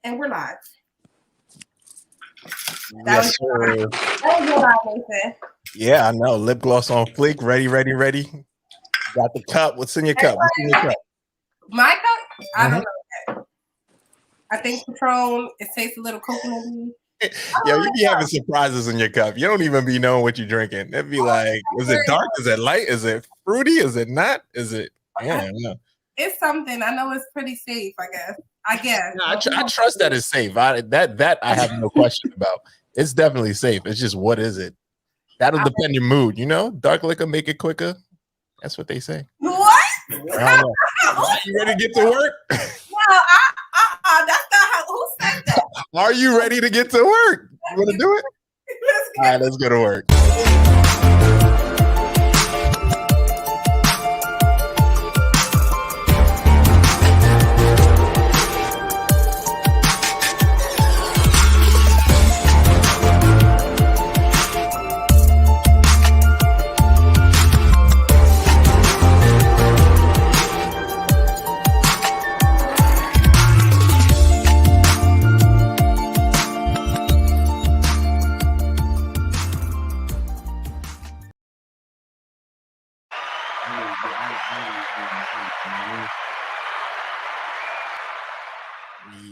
And we're live. Yes, sir. That was your live, Nathan. Yeah, I know. Lip gloss on fleek. Ready. Got the cup. What's in your cup? What's in your cup? My cup? I don't know. I think Patron, it tastes a little coconutty. Yo, you be having surprises in your cup. You don't even be knowing what you're drinking. It'd be like, is it dark? Is it light? Is it fruity? Is it not? Is it? Yeah, no. It's something. I know it's pretty safe, I guess. No, I trust that it's safe. That I have no question about. It's definitely safe. It's just, what is it? That'll depend your mood. You know, dark liquor make it quicker. That's what they say. What? I don't know. You ready to get to work? No, that's not how. Who said that? Are you ready to get to work? You want to do it? All right, let's go to work.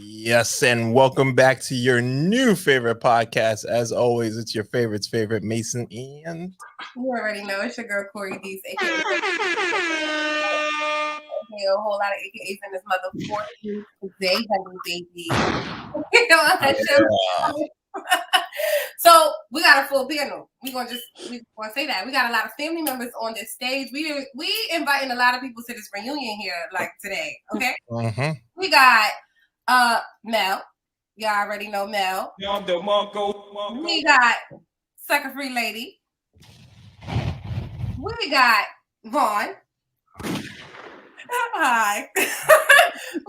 Yes, and welcome back to your new favorite podcast. As always, it's your favorite Mason and... You already know it's your girl Corey D's, aka a whole lot of AKAs in this mother for you today, honey baby. So we got a full panel. We gonna say that we got a lot of family members on this stage. We inviting a lot of people to this reunion here, like today. Okay, we got Mel. Y'all already know Mel. We got Sucker Free Lady. We got Vaughn. Hi.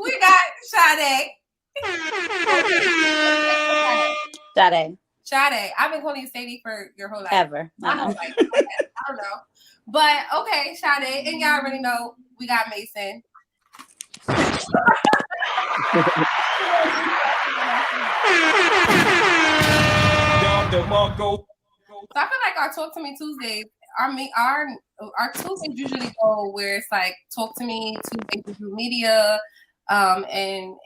We got Sade. I've been calling you Sadie for your whole life. Ever. I don't know. But okay, Sade. And y'all already know we got Mason. So I feel like our Talk to Me Tuesdays, our Tuesdays usually go where it's like Talk to Me Tuesdays to do media, and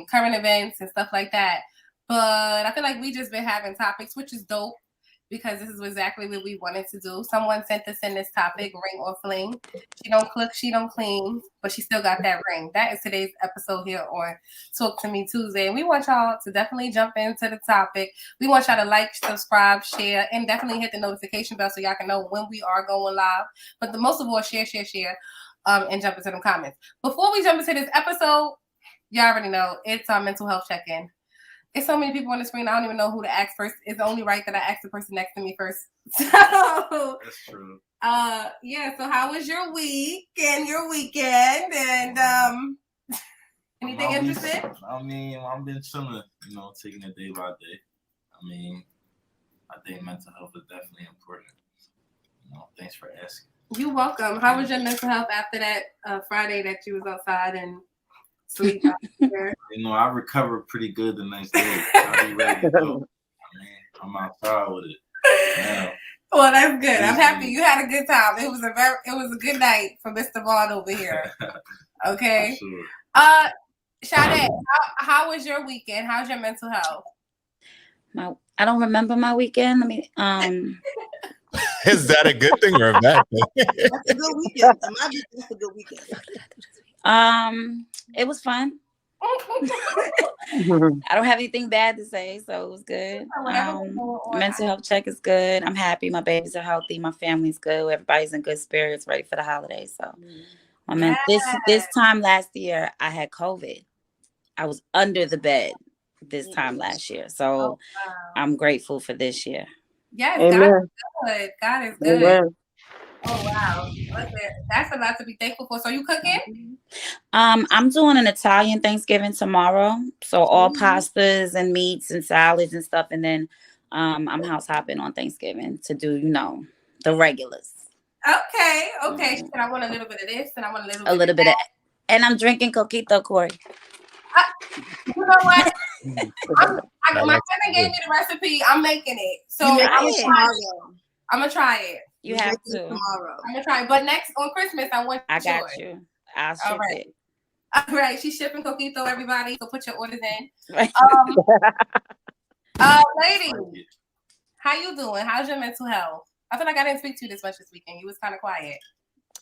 current events and stuff like that. But I feel like we just been having topics, which is dope because this is exactly what we wanted to do. Someone sent us in this topic, ring or fling. She don't cook, she don't clean, but she still got that ring. That is today's episode here on Talk to Me Tuesday. And we want y'all to definitely jump into the topic. We want y'all to like, subscribe, share, and definitely hit the notification bell so y'all can know when we are going live. But the most of all, share, and jump into them comments. Before we jump into this episode, y'all already know it's our mental health check-in. It's so many people on the screen, I don't even know who to ask first. It's only right that I ask the person next to me first. So, that's true. Yeah, so how was your week and your weekend? And anything interesting? I mean, I've been chilling, taking it day by day. I mean, I think mental health is definitely important. Thanks for asking. You're welcome. How was your mental health after that Friday that you was outside and sleep out there? I recovered pretty good the next day. I'll be ready to go. I'm outside with it. Yeah. Well, that's good. I'm happy you had a good time. It was a good night for Mr. Vaughn over here. Okay. Sure. Sade, how was your weekend? How's your mental health? I don't remember my weekend. Is that a good thing or a bad thing? That's a good weekend. My weekend's a good weekend. It was fun. I don't have anything bad to say, so it was good. Mental health check is good. I'm happy. My babies are healthy. My family's good. Everybody's in good spirits, ready for the holidays. So, this time last year, I had COVID. I was under the bed this time last year, so I'm grateful for this year. Yes, Amen. God is good. Amen. Oh wow, that's a lot to be thankful for. So you cooking? I'm doing an Italian Thanksgiving tomorrow, so all pastas and meats and salads and stuff, and then I'm house hopping on Thanksgiving to do the regulars. Okay. And I want a little bit of this, and I want a little bit of that. And I'm drinking coquito, Corey. know what? My cousin gave me the recipe. I'm making it. So I'm gonna try it. You have to. Tomorrow. I'm gonna try it. But next on Christmas, I want I got you. I'll ship it. All right, she's shipping coquito, everybody. So put your orders in. Right. Lady, how you doing? How's your mental health? I feel like I didn't speak to you this much this weekend. You was kind of quiet.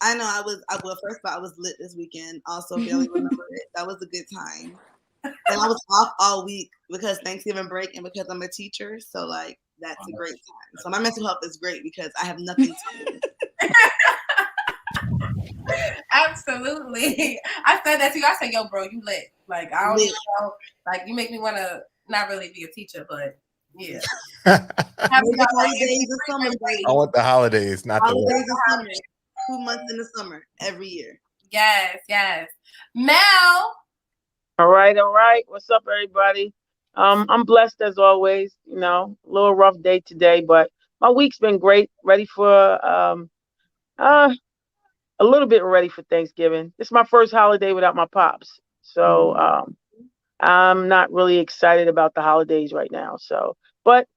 I know. Well, first of all, I was lit this weekend. Also, barely remember it. That was a good time. And I was off all week because Thanksgiving break and because I'm a teacher. So, like, that's a great time. So my mental health is great because I have nothing to do. Absolutely. I said that to you. I said, yo, bro, you lit. Like, I don't even know. Like, you make me want to not really be a teacher, but yeah. I want the holidays, not the holidays of summer. 2 months in the summer every year. Yes. Mel. All right. What's up, everybody? I'm blessed as always. You know, a little rough day today, but my week's been great. Ready for a little bit ready for Thanksgiving. This is my first holiday without my pops, so I'm not really excited about the holidays right now. So, but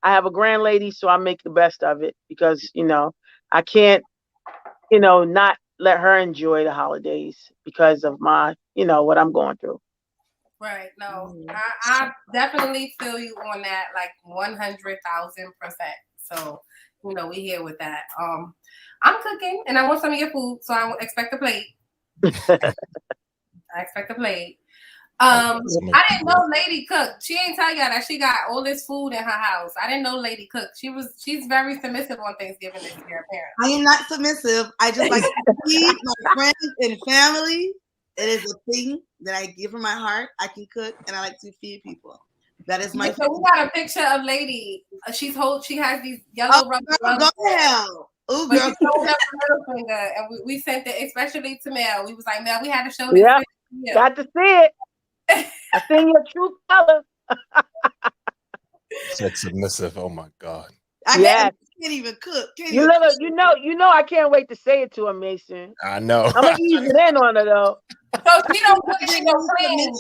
I have a grand lady, so I make the best of it because I can't not let her enjoy the holidays because of my what I'm going through. Right. No, I definitely feel you on that, like 100,000%. So, we here with that. I'm cooking and I want some of your food, so I expect a plate. I didn't know Lady cooked. She ain't tell y'all that she got all this food in her house. I didn't know Lady cooked. She's very submissive on Thanksgiving this year, apparently. I am not submissive. I just like to feed my friends and family. It is a thing that I give from my heart. I can cook and I like to feed people. That is my. So we got a picture of Lady. She has these yellow rubber gloves. Go to hell. Oh, girl. girl. She showed up the middle finger, and we sent it especially to Mel. We was like, Mel, we had to show this. Yeah, got to see it. I seen your true color. Said submissive. Oh my God. I can't even cook. You know, I can't wait to say it to her, Mason. I know. I'm gonna ease it in on her though. So she don't cook, she don't clean.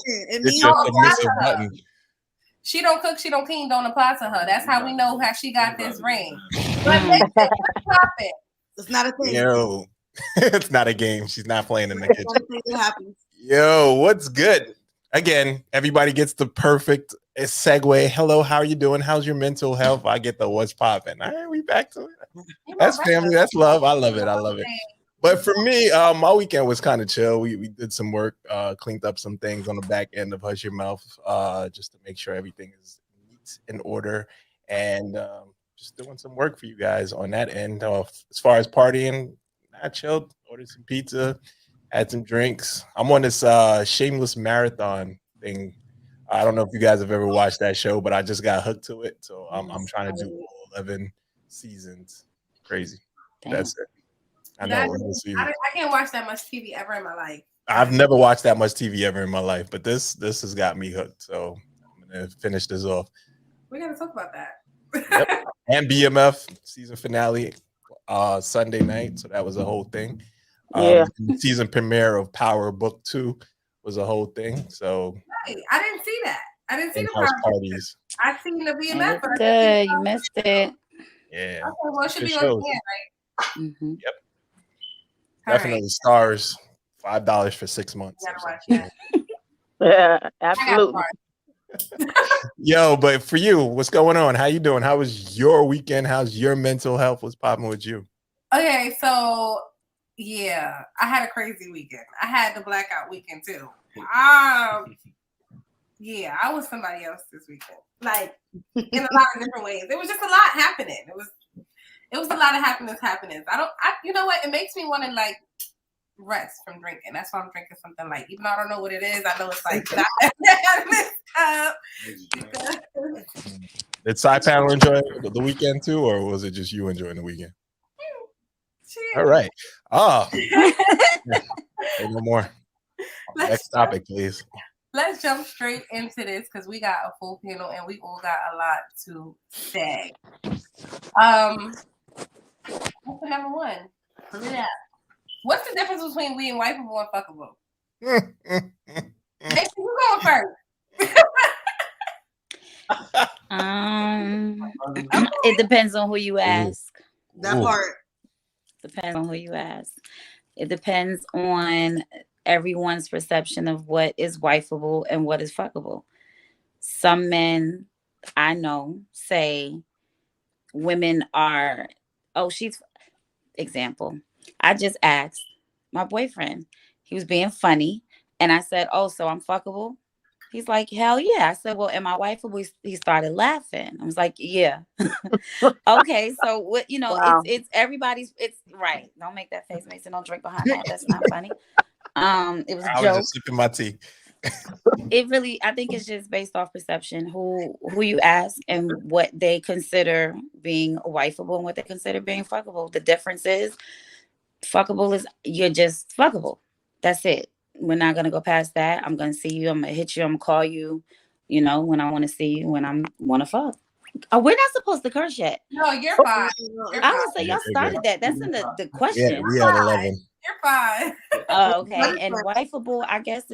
She don't cook, she don't clean, don't apply to her. That's how we know how she got this ring. But stop it. It's not a thing. Yo, it's not a game. She's not playing in the kitchen. Yo, what's good? Again, everybody gets the perfect segue. Hello, how are you doing? How's your mental health? I get the what's popping. All right, we back to it. That's family. That's love. I love it. But for me, my weekend was kind of chill. We did some work, cleaned up some things on the back end of Hush Your Mouth, just to make sure everything is neat in order, and just doing some work for you guys on that end. As far as partying, I chilled, ordered some pizza, had some drinks. I'm on this shameless marathon thing. I don't know if you guys have ever watched that show, but I just got hooked to it, so I'm trying to do all 11 seasons. Crazy. Damn. That's it. I know. I can't watch that much TV ever in my life. I've never watched that much TV ever in my life, but this has got me hooked. So I'm gonna finish this off. We gotta talk about that. Yep. And BMF season finale Sunday night, so that was a whole thing. The season premiere of Power Book 2 was a whole thing. So I didn't see that. I didn't see the house parties. I seen the BMF, but good. You missed it. Yeah. Okay, well, it should be on the end, right? Mm-hmm. Yep. Definitely stars. $5 for 6 months. Yeah, absolutely. Yo, but for you, what's going on? How you doing? How was your weekend? How's your mental health? What's popping with you? Okay, so yeah, I had a crazy weekend. I had the blackout weekend too. Yeah, I was somebody else this weekend. Like in a lot of different ways. It was just a lot happening. It was a lot of happenings. You know what? It makes me want to like rest from drinking. That's why I'm drinking something light. Even though I don't know what it is, I know it's like Did Side Panel enjoy the weekend too, or was it just you enjoying the weekend? All right. Say no more. Next topic, please. Let's jump straight into this because we got a full panel and we all got a lot to say. What's the number one? Yeah. What's the difference between we and Wifeable and fuckable? Mason, you going first. It depends on who you ask. That part. Depends on who you ask. It depends on everyone's perception of what is wifeable and what is fuckable. Some men I know say women are, oh, she's, example. I just asked my boyfriend, he was being funny, and I said, oh, so I'm fuckable? He's like, hell yeah. I said, well, am I wifeable? He started laughing. I was like, yeah. Okay, so what, wow. it's everybody's, it's right. Don't make that face, Mason. Don't drink behind that. That's not funny. It was a joke. I was just sipping my tea. It really, I think it's just based off perception, who you ask and what they consider being wifeable and what they consider being fuckable. The difference is fuckable is you're just fuckable. That's it. We're not going to go past that. I'm going to see you. I'm going to hit you. I'm going to call you, when I want to see you, when I want to fuck. Oh, we're not supposed to curse yet. No, you're fine. I would say y'all started that. That's in the question. Yeah, we had 11. You're fine. Okay. And wifeable, I guess,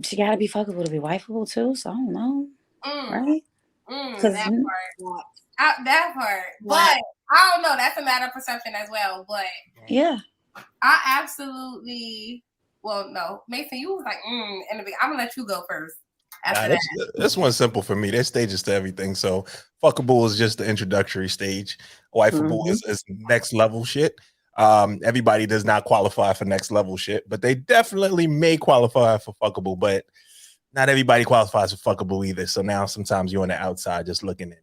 she got to be fuckable to be wifeable too. So I don't know. Right? That part. But I don't know. That's a matter of perception as well. But yeah. I absolutely, no. Mason, you was like, I'm going to let you go first. This one's simple for me. There's stages to everything. So fuckable is just the introductory stage. Wifeable is next level shit. Everybody does not qualify for next level shit, but they definitely may qualify for fuckable, but not everybody qualifies for fuckable either. So now sometimes you're on the outside just looking in.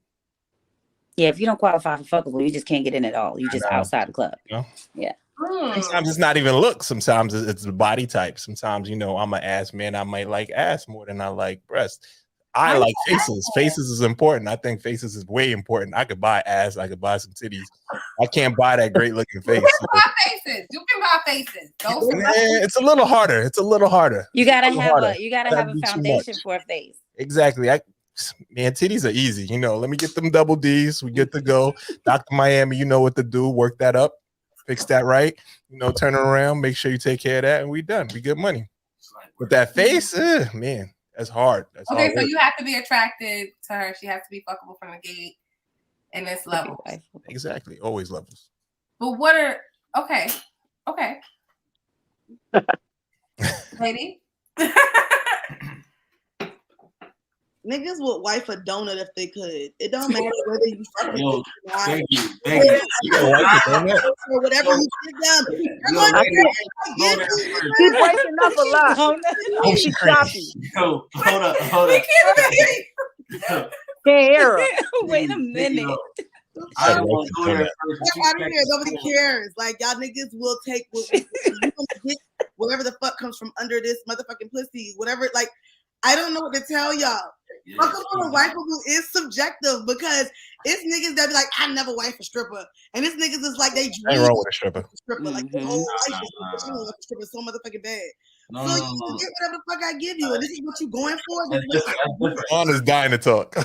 Yeah, if you don't qualify for fuckable, you just can't get in at all. You just outside the club. Yeah. Sometimes it's not even look. Sometimes it's the body type. Sometimes, I'm an ass man. I might like ass more than I like breast. I like faces. Faces is important. I think faces is way important. I could buy ass. I could buy some titties. I can't buy that great looking face. You can buy faces. You can buy faces. It's a little harder. You gotta have a foundation for a face. Exactly. Man, titties are easy. Let me get them double D's. We get to go. Dr. Miami, you know what to do. Work that up. Fix that right. Turn it around. Make sure you take care of that, and we done. We get money. With that face, man, that's hard. That's okay, so you have to be attracted to her. She has to be fuckable from the gate, and it's levels. Exactly. Always levels. But what are okay? Lady. Niggas would wife a donut if they could. It don't matter whether you fucking thank you. Or whatever you give them. Keep breaking up a lot. She's choppy. Yo, hold up. Can't hear her. Wait a minute. I don't want to go there first. Out of here. Nobody cares. Like, y'all niggas will take whatever the fuck comes from under this motherfucking pussy. Whatever, like, I don't know what to tell y'all. Fuckable and wifeable is subjective because it's niggas that be like, I never wife a stripper. And this niggas is like, they dream ain't wrong with a stripper. Like, the whole life is a stripper so motherfucking bad. So you can get whatever the fuck I give you. And this is what you going for? Vaughn is dying to talk.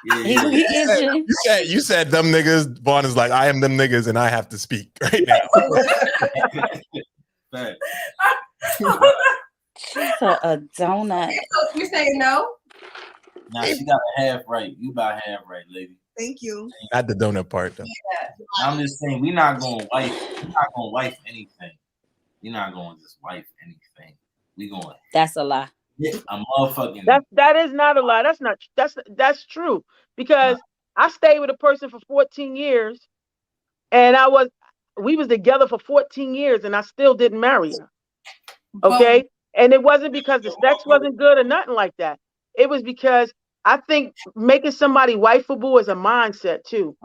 You said them niggas. Vaughn is like, I am them niggas and I have to speak right now. She's a donut. You saying no? Nah, she got a half right. You about half right, lady. Thank you. Not the donut part though. Yeah. I'm just saying we're not gonna wife anything. We're not gonna just wife anything. We going. That's a lie. I'm motherfucking. That is not a lie. That's true because I stayed with a person for 14 years, and we was together for 14 years, and I still didn't marry her. Okay. And it wasn't because the sex wasn't good or nothing like that. It was because I think making somebody wifeable is a mindset too.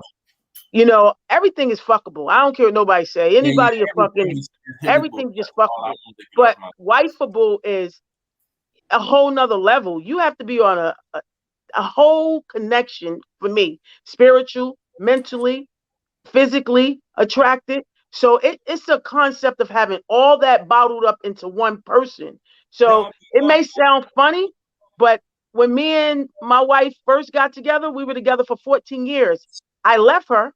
Everything is fuckable. I don't care what nobody say. Anybody is fucking, everything's just fuckable. But wifeable is a whole nother level. You have to be on a whole connection for me. Spiritual, mentally, physically attracted. So it's a concept of having all that bottled up into one person. So it may sound funny, but when me and my wife first got together, we were together for 14 years. I left her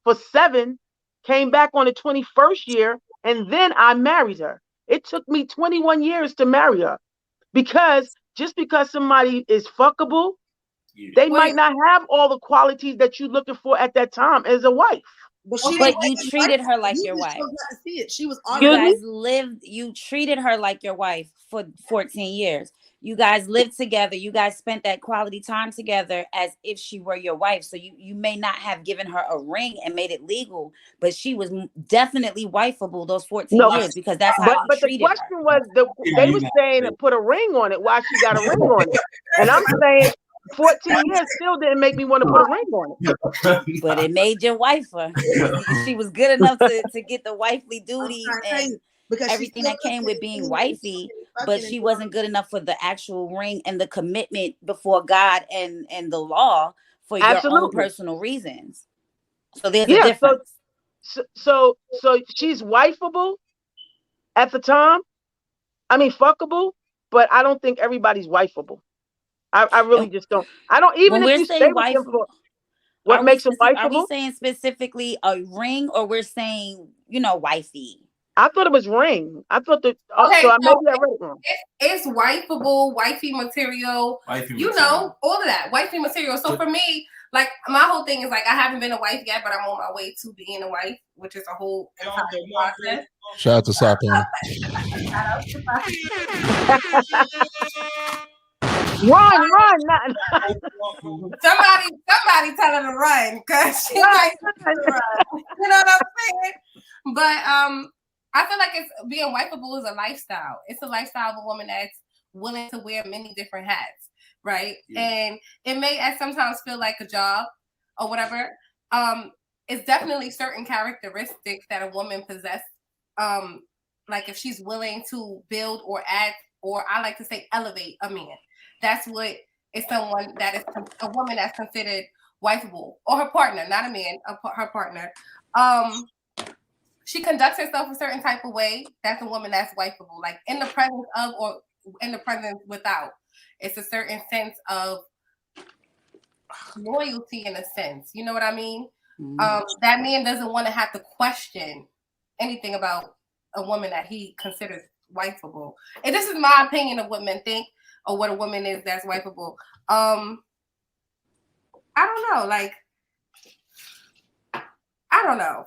for 7, came back on the 21st year, and then I married her. It took me 21 years to marry her because just because somebody is fuckable, they might not have all the qualities that you're looking for at that time as a wife. But you treated her like your wife. She was you treated her like your wife for 14 years. You guys lived together. You guys spent that quality time together as if she were your wife. So you may not have given her a ring and made it legal, but she was definitely wifeable those 14 years because that's how you treated her. But the question was, they were saying to put a ring on it. Why she got a ring on it? And I'm saying 14 years still didn't make me want to put a ring on it. But it made your wifer. She was good enough to get the wifely duties and everything that came with being wifey, but she wasn't good enough for the actual ring and the commitment before God and the law for your own personal reasons. So there's a difference. So she's wifeable at the time. I mean, fuckable, but I don't think everybody's wifeable. I really just don't. I don't even if you stay with them for what makes them wifeable. Are we saying specifically a ring, or we're saying wifey? I thought it was ring. I thought that. Okay, so maybe I read it wrong. It's wifeable, wifey material. All of that wifey material. So for me, like my whole thing is like I haven't been a wife yet, but I'm on my way to being a wife, which is a whole process. Shout out to Satan. Run! Somebody tell her to run because she might run. You know what I'm saying? But I feel like it's being wifeable is a lifestyle. It's a lifestyle of a woman that's willing to wear many different hats, right? Yeah. And it may at sometimes feel like a job or whatever. It's definitely certain characteristics that a woman possesses. Like if she's willing to build or add, or I like to say elevate a man. That's what is someone that is a woman that's considered wifeable, or her partner, not a man, her partner. She conducts herself a certain type of way. That's a woman that's wifeable, like in the presence of or in the presence without. It's a certain sense of loyalty in a sense. You know what I mean? Mm-hmm. That man doesn't want to have to question anything about a woman that he considers wifeable. And this is my opinion of what men think or what a woman is that's wifeable. I don't know. Like, I don't know.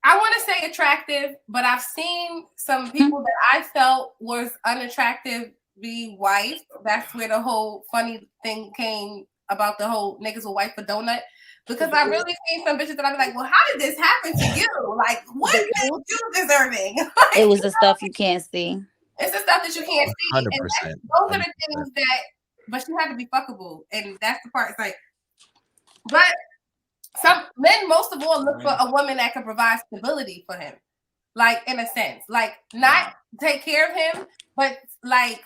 I want to say attractive, but I've seen some people that I felt was unattractive be wife. That's where the whole funny thing came about the whole niggas will wife a donut. Because I really seen some bitches that I'd be like, well, how did this happen to you? Like, what are you deserving? Like, it was the stuff you can't see. It's the stuff that you can't see. 100%. And those are the things that, but you have to be fuckable. And that's the part. It's like, but some men, most of all, look for a woman that can provide stability for him. Like, in a sense. Like, not take care of him, but like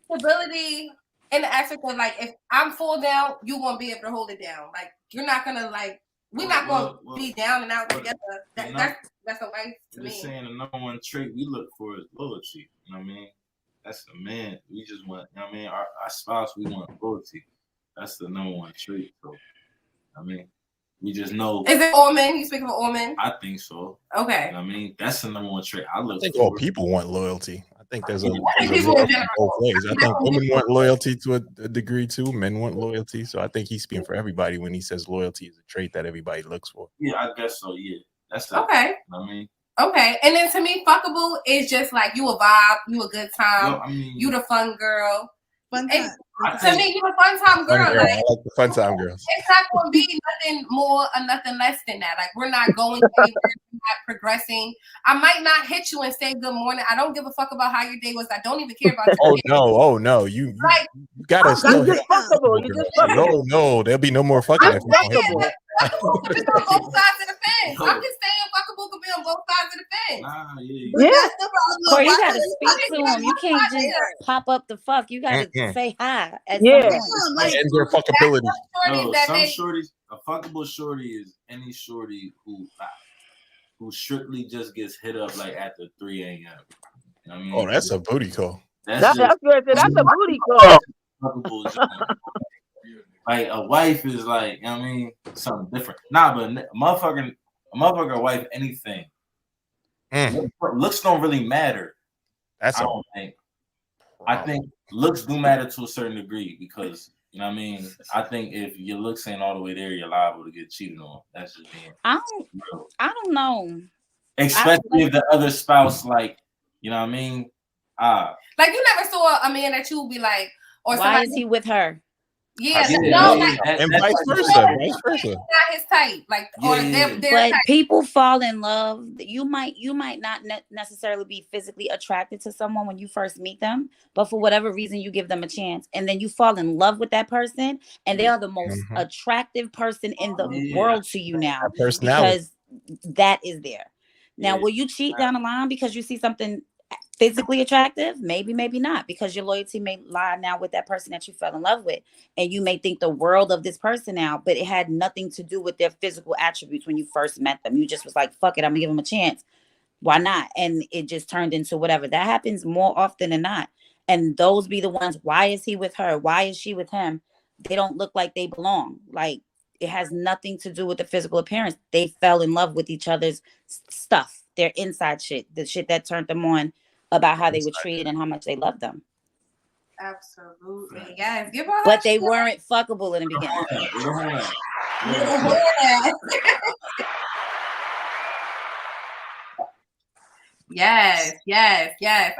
stability in the aspect of like, if I'm full down, you won't be able to hold it down. Like, you're not gonna like, we're not gonna be down and out together. That's a wife to me. Just saying the number one trait we look for is loyalty. You know what I mean? That's the man. We just want, you know what I mean? Our spouse, we want loyalty. That's the number one trait. So, I mean, we just know. Is it all men? You speak of all men? I think so. Okay. You know what I mean, that's the number one trait I look for. I think all people want loyalty. I think there's a both ways. I think women want loyalty to a degree too. Men want loyalty. So I think he's speaking for everybody when he says loyalty is a trait that everybody looks for. Yeah, I guess so. Yeah, that's okay. You know what I mean, okay. And then to me, fuckable is just like you a vibe, you a good time, no, I mean, you the fun girl. Fun time. To me, you a fun time girl. Fun girl. I like the fun time girls. It's not going to be nothing more or nothing less than that. Like, we're not going anywhere, we're not progressing. I might not hit you and say good morning. I don't give a fuck about how your day was. I don't even care about your day. Oh no. You gotta still hit. No, there'll be no more fucking. It's on both sides of the fence. I'm just saying fuckable could be on both sides of the fence. Yeah. Or you gotta speak to him. You can't just pop up the fuck. You gotta say hi at some point. And their fuckability. No, some shorties, a fuckable shorty is any shorty who strictly just gets hit up like after 3 a.m. You know what I mean? Oh, that's a booty call. That's a booty call. Like a wife is like, you know what I mean, something different. Nah, but a motherfucker wife, anything. Looks don't really matter. I don't think. I think looks do matter to a certain degree because you know what I mean. I think if your looks ain't all the way there, you're liable to get cheated on. That's just being real. I don't know. Especially if the other spouse, like, you know what I mean? Like you never saw a man that you would be like, or why is he with her? Yeah, and vice versa. Not his type, like, or their but type. people fall in love. You might not necessarily be physically attracted to someone when you first meet them, but for whatever reason you give them a chance, and then you fall in love with that person, and they are the most attractive person in the world to you now because that is there. Now, will you cheat down the line because you see something physically attractive? Maybe not, because your loyalty may lie now with that person that you fell in love with, and you may think the world of this person now, but it had nothing to do with their physical attributes when you first met them. You just was like, fuck it, I'm gonna give them a chance. Why not? And it just turned into whatever. That happens more often than not. And those be the ones, why is he with her? Why is she with him? They don't look like they belong. Like, it has nothing to do with the physical appearance. They fell in love with each other's stuff, their inside shit, the shit that turned them on about how they were treated and how much they loved them. Absolutely, yes. Give her but they weren't fuckable in the beginning. Yes.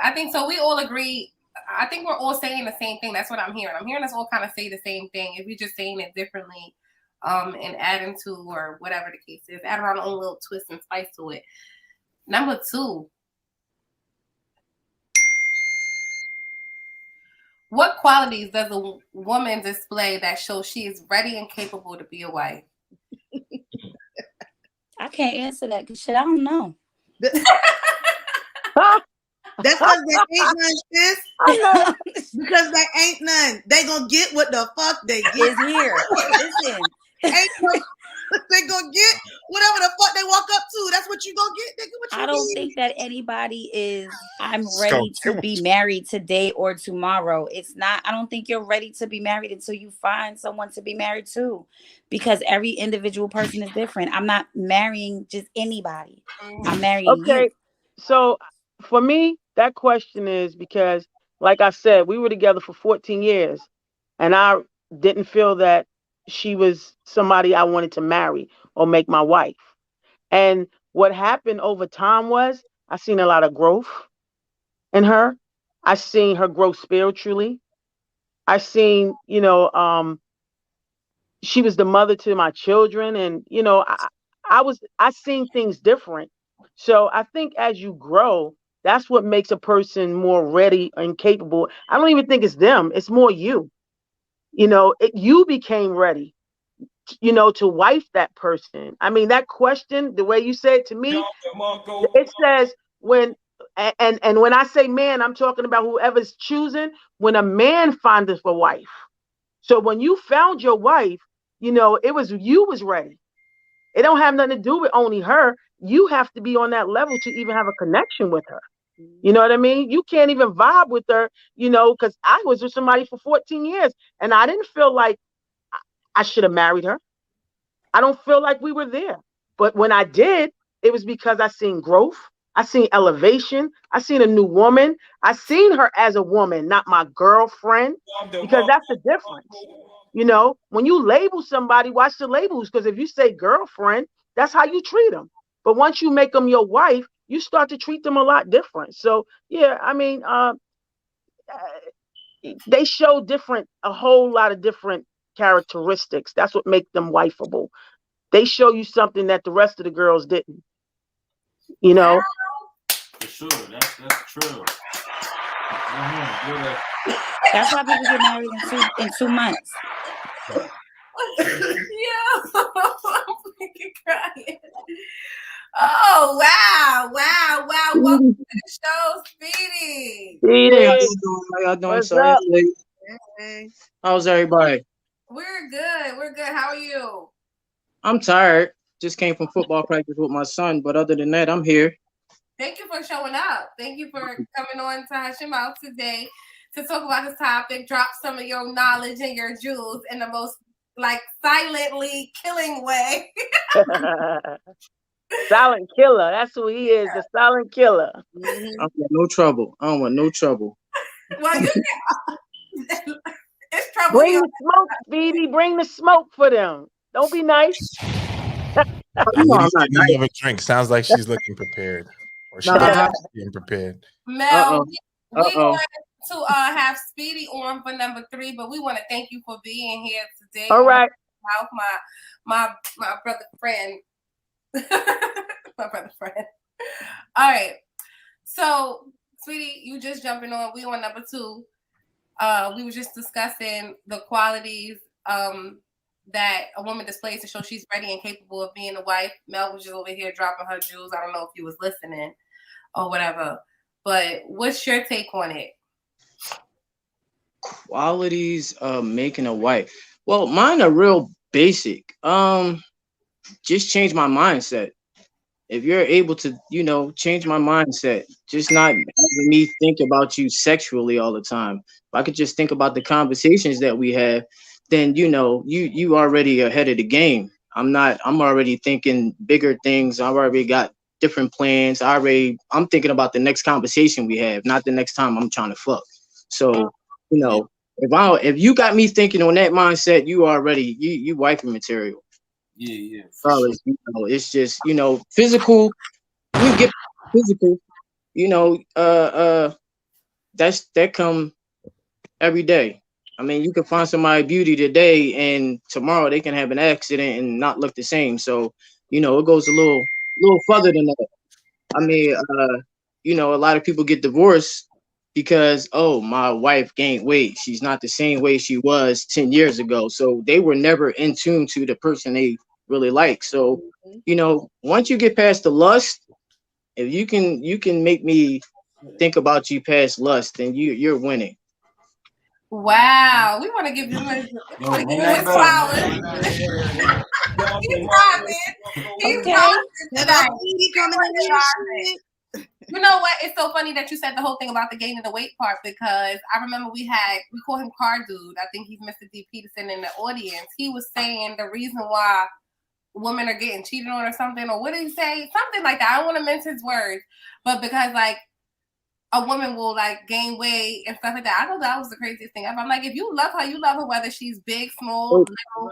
I think so. We all agree. I think we're all saying the same thing. That's what I'm hearing. I'm hearing us all kind of say the same thing. If we're just saying it differently, and adding to or whatever the case is, add our own little twist and spice to it. Number 2. What qualities does a woman display that shows she is ready and capable to be a wife? I can't answer that because shit, I don't know. That's because there ain't none, sis. Because there ain't none. They gonna get what the fuck they get. Is here. Listen. They gonna get whatever the fuck they walk up to. That's what you gonna get. Nigga, what you I don't think that anybody is, I'm ready to be married today or tomorrow. It's not, I don't think you're ready to be married until you find someone to be married to, because every individual person is different. I'm not marrying just anybody. I'm marrying you. So for me, that question is because, like I said, we were together for 14 years and I didn't feel that she was somebody I wanted to marry or make my wife. And what happened over time was I seen a lot of growth in her. I seen her grow spiritually. I seen, she was the mother to my children. And, I seen things different. So I think as you grow, that's what makes a person more ready and capable. I don't even think it's them. It's more you. You became ready, to wife that person. I mean, that question, the way you say it to me, it says when, and when I say man, I'm talking about whoever's choosing, when a man findeth a wife. So when you found your wife, it was, you was ready. It don't have nothing to do with only her. You have to be on that level to even have a connection with her. You know what I mean? You can't even vibe with her, because I was with somebody for 14 years and I didn't feel like I should have married her. I don't feel like we were there. But when I did, it was because I seen growth. I seen elevation. I seen a new woman. I seen her as a woman, not my girlfriend, because that's the difference. When you label somebody, watch the labels, because if you say girlfriend, that's how you treat them. But once you make them your wife, you start to treat them a lot different. So, yeah, I mean, they show a whole lot of different characteristics. That's what makes them wifeable. They show you something that the rest of the girls didn't. For sure, that's true. That's why people get married in 2 months. Yeah, I'm freaking crying. Oh wow! Welcome to the show, Speedy. Hey, how y'all doing? What's Sorry, up? late. How's everybody? We're good. How are you? I'm tired. Just came from football practice with my son, but other than that, I'm here. Thank you for showing up. Thank you for coming on to Hush Your Mouth today to talk about this topic. Drop some of your knowledge and your jewels in the most silently killing way. Silent killer. That's who he is, the silent killer. I don't want no trouble. Well, it's trouble. Bring the smoke, Speedy. Bring the smoke for them. Don't be nice. You know I'm not nice. Have a drink. Sounds like she's looking prepared, or she's getting prepared. Mel, we want to have Speedy on for number 3, but we want to thank you for being here today. All right, my brother friend, my brother friend. All right, so Sweetie, you just jumping on. We on number 2. We were just discussing the qualities that a woman displays to show she's ready and capable of being a wife. Mel was just over here dropping her jewels. I don't know if you was listening or whatever, but what's your take on it? Qualities of making a wife. Well, mine are real basic. Just change my mindset. If you're able to, change my mindset, just not having me think about you sexually all the time. If I could just think about the conversations that we have, then you already ahead of the game. I'm already thinking bigger things. I've already got different plans. I'm thinking about the next conversation we have, not the next time I'm trying to fuck. So, if you got me thinking on that mindset, you already you wifey material. Yeah. Sure. It's just physical. You get physical. That come every day. I mean, you can find somebody beauty today, and tomorrow they can have an accident and not look the same. So, it goes a little further than that. I mean, a lot of people get divorced because, my wife gained weight. She's not the same way she was 10 years ago. So they were never in tune to the person they really like. So, once you get past the lust, if you can make me think about you past lust, then you're winning. Wow, we want to give you his flowers. He's rocking. He's rocking. You know what? It's so funny that you said the whole thing about the gaining the weight part, because I remember we call him Car Dude. I think he's Mr. D. Peterson in the audience. He was saying the reason why women are getting cheated on or something, or what did he say? Something like that. I don't want to mince his words, but because a woman will gain weight and stuff like that. I thought that was the craziest thing ever. I'm like, if you love her whether she's big, small, little,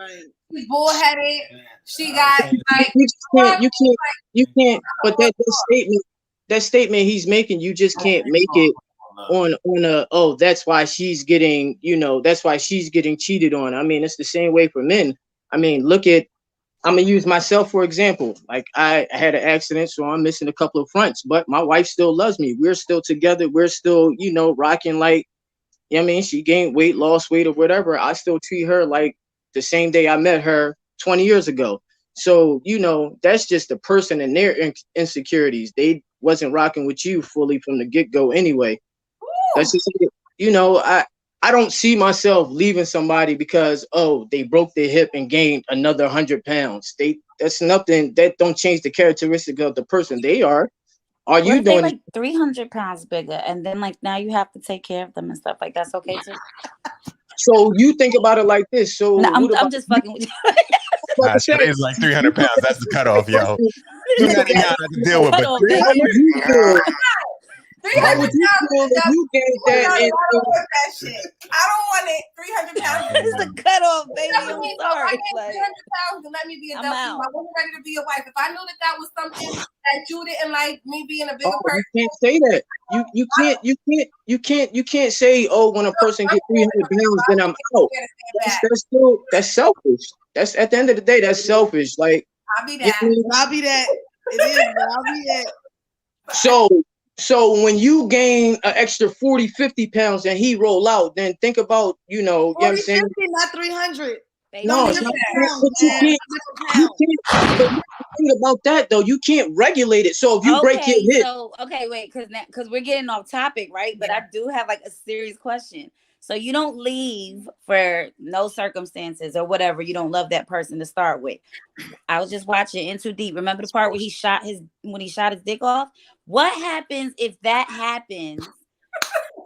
she's bullheaded. She got you can't. But that statement he's making, you just can't make it on a that's why she's getting cheated on. I mean, it's the same way for men. I mean, I'm gonna use myself for example. Like I had an accident, so I'm missing a couple of fronts, but my wife still loves me. We're still together. We're still, rocking like, she gained weight, lost weight, or whatever. I still treat her like the same day I met her 20 years ago. So, that's just the person and their insecurities. They wasn't rocking with you fully from the get-go anyway. That's just, I don't see myself leaving somebody because, they broke their hip and gained another 100 pounds. That's nothing. That don't change the characteristic of the person they are. Are you doing like 300 pounds bigger, and then now you have to take care of them and stuff like that's okay too? So you think about it like this. So no, I'm just fucking with you. Today's like 300 pounds. That's the cutoff, yo. 299 I have to deal with, but 300. How would you feel if you gave that? I don't want it. 300 pounds. This is the cutoff, baby. I'm sorry. If I get 300 pounds, then let me be a double. I wasn't ready to be a wife. If I knew that was something that you didn't like, me being a bigger person. You can't say that. You can't say, when a person gets 300 pounds, then I'm out. That's selfish. That's at the end of the day, that's selfish. Like I'll be that. I'll be that. It is. I'll be that. So when you gain an extra 40, 50 pounds and he roll out, then think about, 40, you know what I'm saying? 50, not 300. No, it's not. You can't. The thing about that though, you can't regulate it. So if you break your hip. So wait, because we're getting off topic, right? But I do have a serious question. So you don't leave for no circumstances or whatever. You don't love that person to start with. I was just watching In Too Deep. Remember the part where he shot his dick off? What happens if that happens?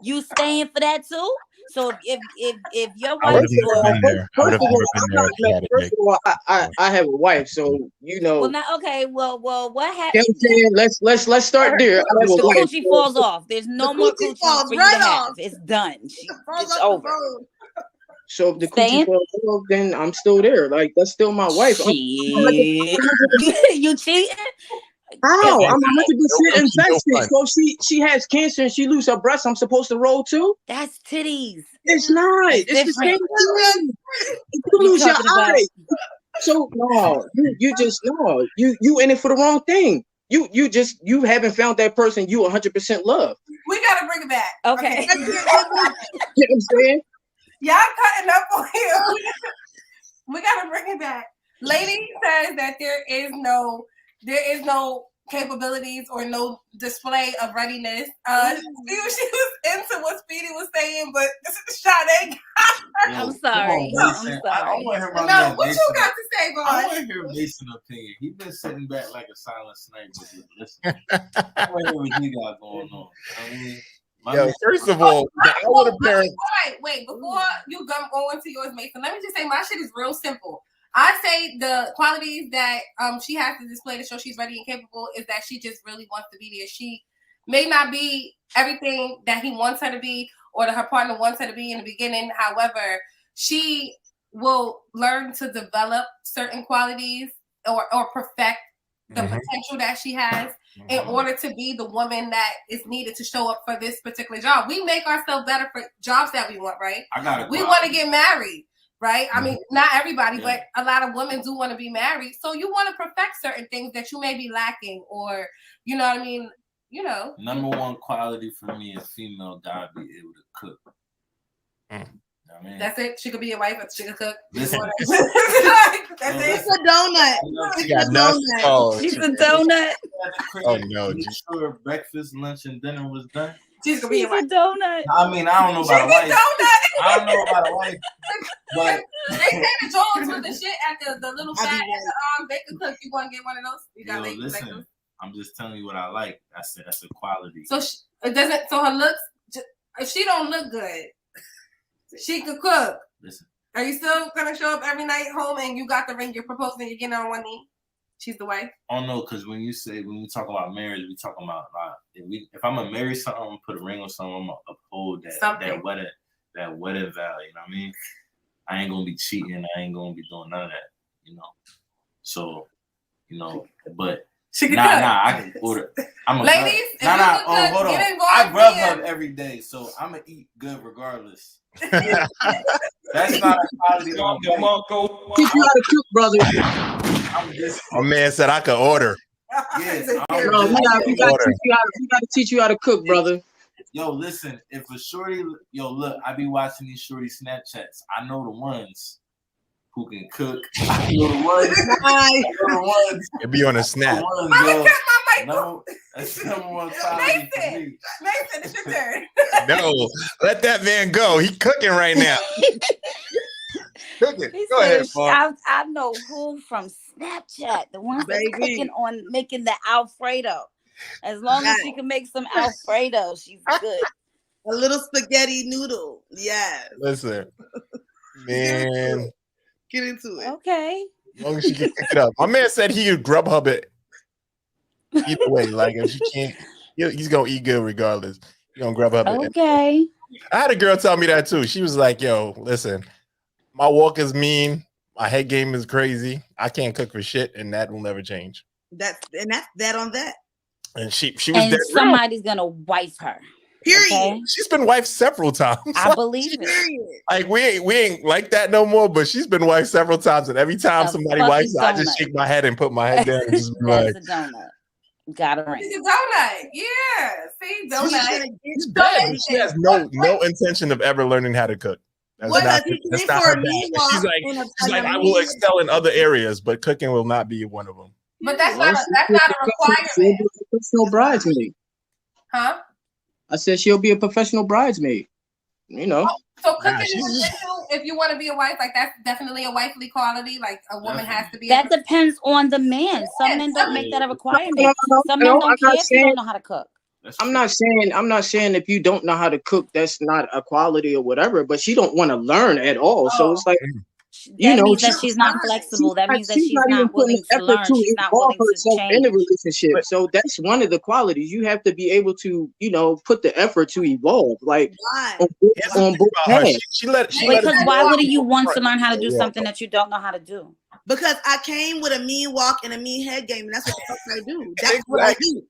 You staying for that too? So if your I wife would have never been there. I would have never been there if she had a First dick. of all, I have a wife, so well, now okay, well, what you know happened? what I'm saying? Let's start there. I have a The wife. coochie falls off. There's no more coochie falls for you right to off. have. It's done. Falls It's off the over. road. So if the Staying? coochie falls off, then I'm still there. Like that's still my wife. Shit. You cheating? How? I'm 100% No invested. fun. So she has cancer and she loses her breast. I'm supposed to roll too? That's titties. It's not. It's It's the same different. thing. You lose your talking about- eye. So no, you just no. You in it for the wrong thing. You haven't found that person you 100% love. We gotta bring it back. Okay. You know what I'm saying? Y'all cutting up on here. We gotta bring it back. Lady says that there is no capabilities or no display of readiness. She was into what Speedy was saying, but Sade. I'm sorry. I'm sorry. No, what you got to say, boy? I want to hear Mason's opinion. He's been sitting back like a silent sniper. Listen, I want to hear what he got going on. I mean, First of all, the outward appearance. Wait, before you go into yours, Mason, let me just say my shit is real simple. I say the qualities that she has to display to show she's ready and capable is that she just really wants to be there. She may not be everything that he wants her to be or that her partner wants her to be in the beginning. However, she will learn to develop certain qualities or perfect the potential that she has in order to be the woman that is needed to show up for this particular job. We make ourselves better for jobs that we want, right? We want to get married. Right? I mean, not everybody, but a lot of women do want to be married. So you want to perfect certain things that you may be lacking or, you know what I mean? You know. Number one quality for me is female gotta be able to cook. You know what I mean? That's it. She could be a wife, but she could cook. Listen. That's it. It's a donut. She got nuts. Oh, She's a donut. Oh no! Make sure breakfast, lunch, and dinner was done. She's gonna be a wife. Donut. I mean, I don't know about a wife. I don't know about a wife, but they say the Jones with the shit at the little fat at the they can cook. You want to get one of those? You got to listen. Like I'm just telling you what I like. That's a quality. So it doesn't. So her looks. If she don't look good, she could cook. Listen. Are you still gonna show up every night home and you got the ring? You're proposing. You're getting on one knee. She's the wife. Oh no, because when we talk about marriage, we talk about if I'm gonna marry someone, I'm gonna put a ring on someone, I'm gonna uphold that wedding vow. You know what I mean? I ain't gonna be cheating. I ain't gonna be doing none of that. You know. So, but I can order. I'm a ladies. hold on. I Grubhub every day, so I'm gonna eat good regardless. That's not a quality. Teach you how to cook, brother. My man said I could order. Yes, Bro, we gotta teach you how to cook, brother. Yo, listen, if a shorty, look, I be watching these shorty Snapchats. I know the ones who can cook. I know the ones. It be on a snap. That's number one quality for me. Mason, it's your turn. No, let that man go. He cooking right now. Cooking. He Go ahead, Paul. I know who from Snapchat, the ones that's cooking on making the Alfredo. As long as she can make some Alfredo, she's good. A little spaghetti noodle. Yeah. Listen, man. Get into it. Okay. As long as she can pick it up. My man said he would Grubhub it either way. Like if she can't, he's gonna eat good regardless. He's gonna Grubhub it. Okay. I had a girl tell me that too. She was like, "Yo, listen, my walk is mean. My head game is crazy. I can't cook for shit, and that will never change." That's that on that. And she was and dead somebody's gonna wife her. Period. Okay? She's been wifed several times. I believe it. Like we ain't like that no more. But she's been wifed several times, and every time somebody wifes, I just shake my head and put my head down and just be like, "That's a donut." Got a ring. It's a donut. Yeah. See, donut. It's bad. She has no intention of ever learning how to cook. That's not her bag. She's like, I will excel in other areas, but cooking will not be one of them. But that's not a requirement. Professional bridesmaid. Huh? I said she'll be a professional bridesmaid. You know. So cooking is essential if you want to be a wife. Like that's definitely a wifely quality. Like a woman has to be. That depends on the man. Some men don't make that a requirement. Some men don't care if you don't know how to cook. I'm not saying if you don't know how to cook, that's not a quality or whatever, but she don't want to learn at all. So it's like, that means that she's not flexible. That means that she's not even not putting willing the to effort learn. to She's not involve willing to herself in change. a relationship. So that's one of the qualities. You have to be able to, put the effort to evolve. Like on both hands. Because why wouldn't you want to learn how to do something that you don't know how to do? Because I came with a mean walk and a mean head game, and that's what the fuck I do. That's what I do.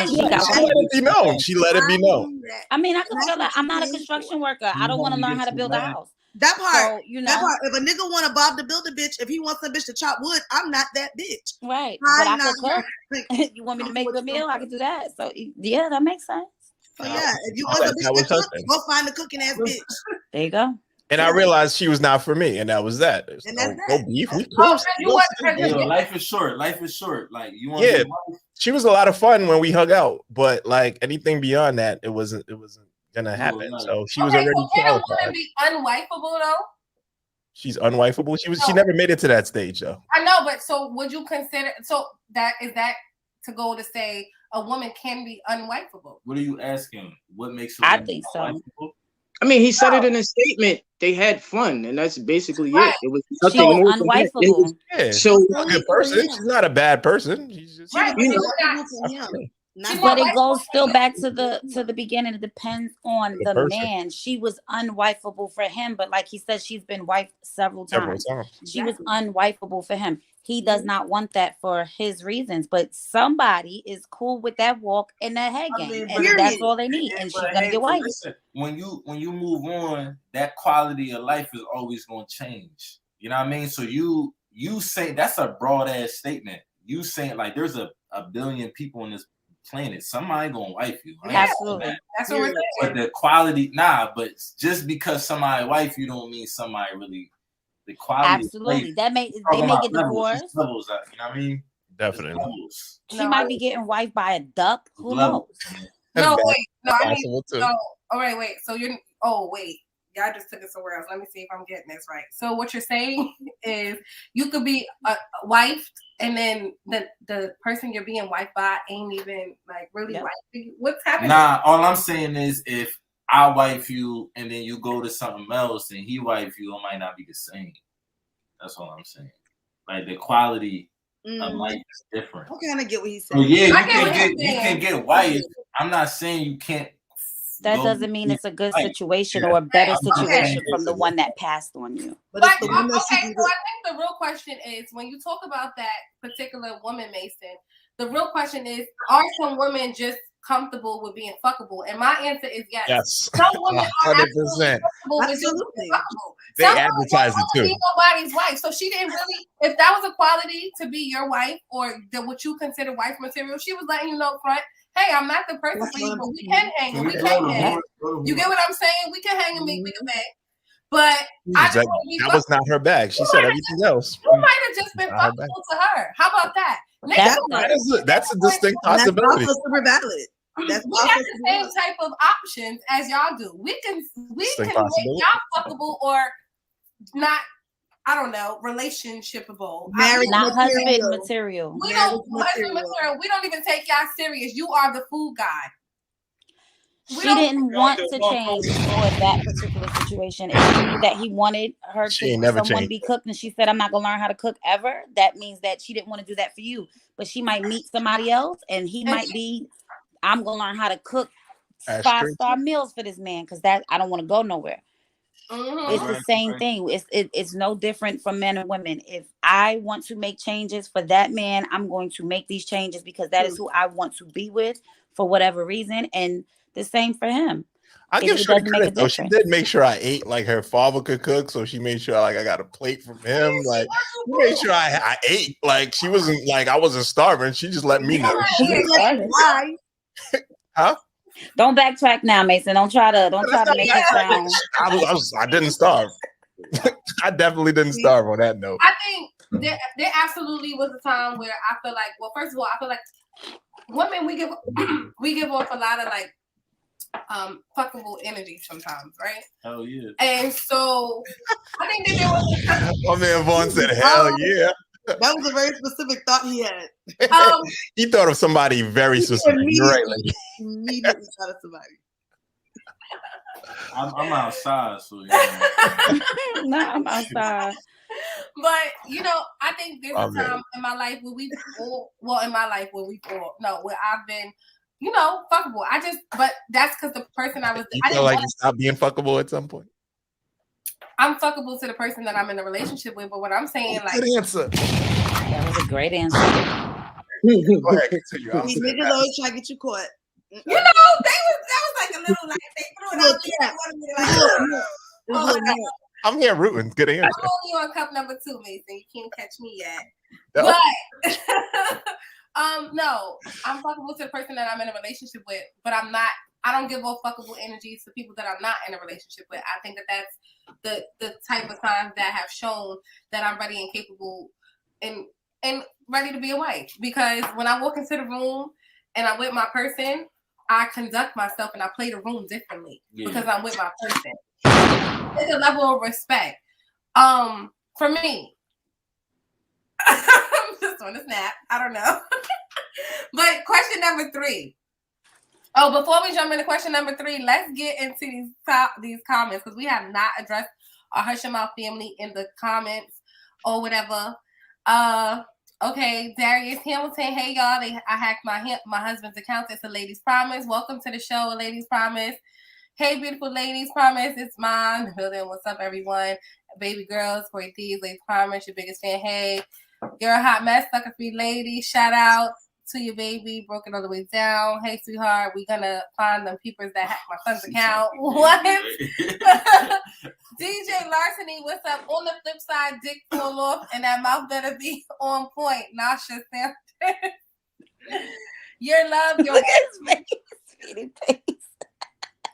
She let it be known. She let it be known. I mean, I can feel that. I'm not a construction worker. I don't want to learn how to build a house. That part, so, that part. If a nigga want to Bob the Builder bitch, if he wants some bitch to chop wood, I'm not that bitch. Right. But I can cook. You want me to make a meal? I can do that. So yeah, that makes sense. So yeah, if you want a bitch to cook, go find a cooking ass bitch. There you go. And I realized she was not for me, and that was that. And that's no beef. Life is short. Life is short. Like you want. Yeah, she was a lot of fun when we hung out, but like anything beyond that, it wasn't gonna happen. So she was already qualified. Can a woman be unwifeable though? She's unwifeable. She never made it to that stage though. I know, but so would you consider? So that to go to say a woman can be unwifeable? What are you asking? What makes? I think so. Unwifeable? I mean, he said it in a statement. They had fun, and that's basically it. It was nothing more than unwifeable. Yeah, so she's a good person. She's not a bad person. She's just but it goes still back to the beginning. It depends on the man. She was unwifeable for him, but like he said, she's been wifed several times. She was unwifeable for him. He does not want that for his reasons, but somebody is cool with that walk and that head game, and that's all they need. And she's gonna get wifed. Listen, when you move on, that quality of life is always gonna change. You know what I mean? So you say that's a broad ass statement. You saying like there's a billion people on this planet. Somebody gonna wife you. Absolutely. That's what we're saying. But the quality, but just because somebody wife you don't mean somebody really. The quality. Absolutely. They may get divorced. Levels, you know what I mean? Definitely. She might be getting wifed by a duck. Who knows? No, wait. No, I mean, no. All right, wait. So you're. Oh, wait. Y'all just took it somewhere else. Let me see if I'm getting this right. So what you're saying is you could be wifed, and then the person you're being wifed by ain't even like really wifed. What's happening? Nah, all I'm saying is if I wife you and then you go to something else and he wife you, it might not be the same. That's all I'm saying. Like the quality of life is different. I kind of get what he's saying. So yeah, you can get wife. I'm not saying you can't. That doesn't mean it's a good situation or a better situation from the one that passed on you. But okay, so I think the real question is when you talk about that particular woman, Mason, the real question is, are some women just comfortable with being fuckable? And my answer is yes. Yes. Some women are 100%. Absolutely. They advertise it too. Be nobody's wife. So she didn't really, if that was a quality to be your wife or what you consider wife material, she was letting you know front, hey, I'm not the person for you, but we can hang and we can hang. You get what I'm saying? We can hang and we can hang. But that was not her bag. She said everything else. You might have just been fuckable to her. How about that? That's a distinct possibility. That's super valid. We got the same type of options as y'all do. We can make y'all fuckable or not. I don't know, relationshipable. Not husband material. We don't husband material. We don't even take y'all serious. You are the food guy. She didn't want to change for that particular situation. If she knew that he wanted her to be cooked and she said, I'm not going to learn how to cook ever, that means that she didn't want to do that for you. But she might meet somebody else and he might be, I'm going to learn how to cook 5-star meals for this man because I don't want to go nowhere. Mm-hmm. It's the same thing. It's no different from men and women. If I want to make changes for that man, I'm going to make these changes because that is who I want to be with for whatever reason. And the same for him. I'll give her credit though. She did make sure I ate like her father could cook, so she made sure like I got a plate from him. Like she made sure I ate. Like she wasn't like I wasn't starving. She just let me know. Why? Huh? Don't backtrack now, Mason. Don't try to make it sound. I didn't starve. I definitely didn't starve on that note. I think there absolutely was a time where I feel like, well, first of all, I feel like women we give off a lot of like fuckable energy sometimes, right? Hell yeah. And so I think that there was my man Vaughn said, "Hell yeah." That was a very specific thought he had. He thought of somebody very specific. You're right. Immediately thought of somebody. I'm outside, so no, I'm outside. But I think there's a time in my life where where I've been, fuckable. But that's because the person I was. You feel like you stopped being fuckable at some point? I'm fuckable to the person that I'm in a relationship with, but what I'm saying, good answer. That was a great answer. Go ahead, continue. These niggas always try to get you caught. That was like a little like they threw it out there. I'm here rooting. Good answer. I'm only on cup number 2, Mason. You can't catch me yet. No. But no, I'm fuckable to the person that I'm in a relationship with, but I don't give off fuckable energies to people that I'm not in a relationship with. I think that that's the type of signs that have shown that I'm ready and capable and ready to be a wife. Because when I walk into the room and I'm with my person, I conduct myself and I play the room differently because I'm with my person. It's a level of respect. For me, I'm just on a snap. I don't know. But question number 3. Oh, before we jump into question number 3, let's get into these comments because we have not addressed our Hush Your Mouth family in the comments or whatever. Okay, Darius Hamilton. Hey y'all, I hacked my husband's account. It's a Ladies Promise. Welcome to the show, a Ladies Promise. Hey, beautiful Ladies Promise. It's mine. What's up, everyone? Baby girls, Corey Thieves, Ladies Promise, your biggest fan. Hey, you're a hot mess, sucker free lady. Shout out to your baby, broken all the way down. Hey, sweetheart, we gonna find them peepers that hack my son's account. What? DJ Larceny, what's up? On the flip side, dick fall off, and that mouth better be on point. Nasha Sampson. Your love, your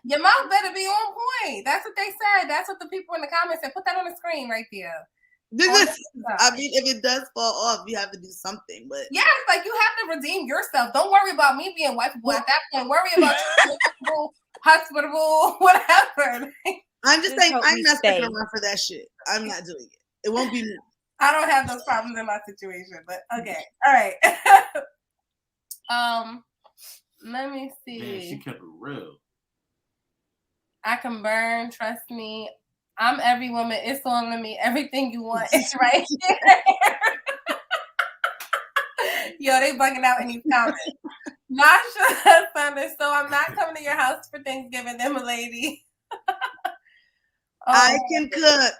your mouth better be on point. That's what they said. That's what the people in the comments said. Put that on the screen right there. I mean, if it does fall off, you have to do something. But yeah, it's like you have to redeem yourself. Don't worry about me being wifeable at that point. Worry about hospitable, whatever. I'm just saying, I'm not sticking around for that shit. I'm not doing it. It won't be me. I don't have those problems in my situation, but okay. All right. Let me see. Man, she kept it real. I can burn, trust me. I'm every woman. It's on me. Everything you want is right here. Yo, they bugging out in these comments. Nasha Sanders, so I'm not coming to your house for Thanksgiving, them a lady. I can cook.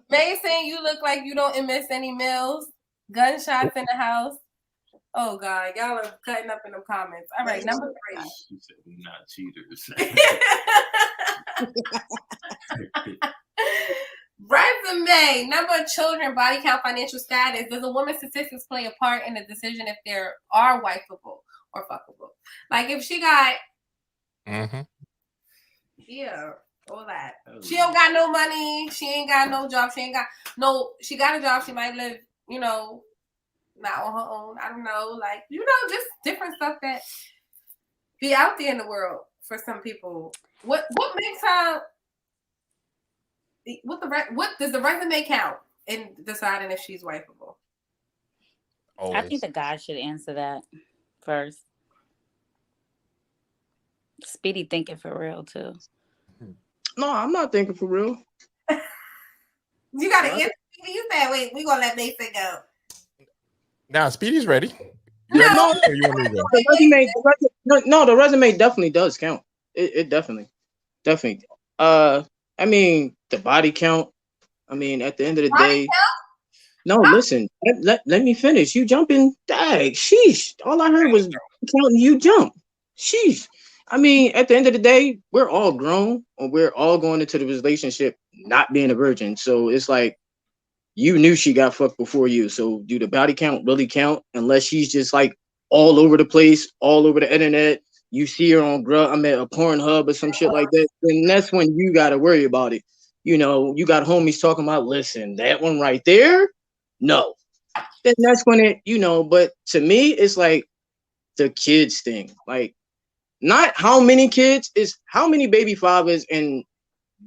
Mason, you look like you don't miss any meals. Gunshots in the house. Oh God, y'all are cutting up in the comments. All right, number 3. She said we're not cheaters. Resume, number of children, body count, financial status. Does a woman's statistics play a part in the decision if they are wifeable or fuckable? Like if she got, yeah, all that. She don't got no money. She ain't got no job. She got a job. She might live, not on her own. I don't know, like just different stuff that be out there in the world for some people. What makes her? What does the resume count in deciding if she's wifeable? Always. I think the guy should answer that first. Speedy thinking for real too. No, I'm not thinking for real. You gotta answer. You said, wait, we gonna let Mason go. Now, Speedy's ready. No, the resume definitely does count. It definitely. I mean, the body count. I mean, at the end of the day. No, listen. Let me finish. You jumping? Dag, sheesh. All I heard was counting you jump. Sheesh. I mean, at the end of the day, we're all grown, and we're all going into the relationship not being a virgin. So it's like, you knew she got fucked before you. So do the body count really count? Unless she's just like all over the place, all over the internet. You see her on a Pornhub or some shit like that. Then that's when you got to worry about it. You got homies talking about, listen, that one right there. No, then that's when it, but to me, it's like the kids thing. Like, not how many kids, is how many baby fathers, and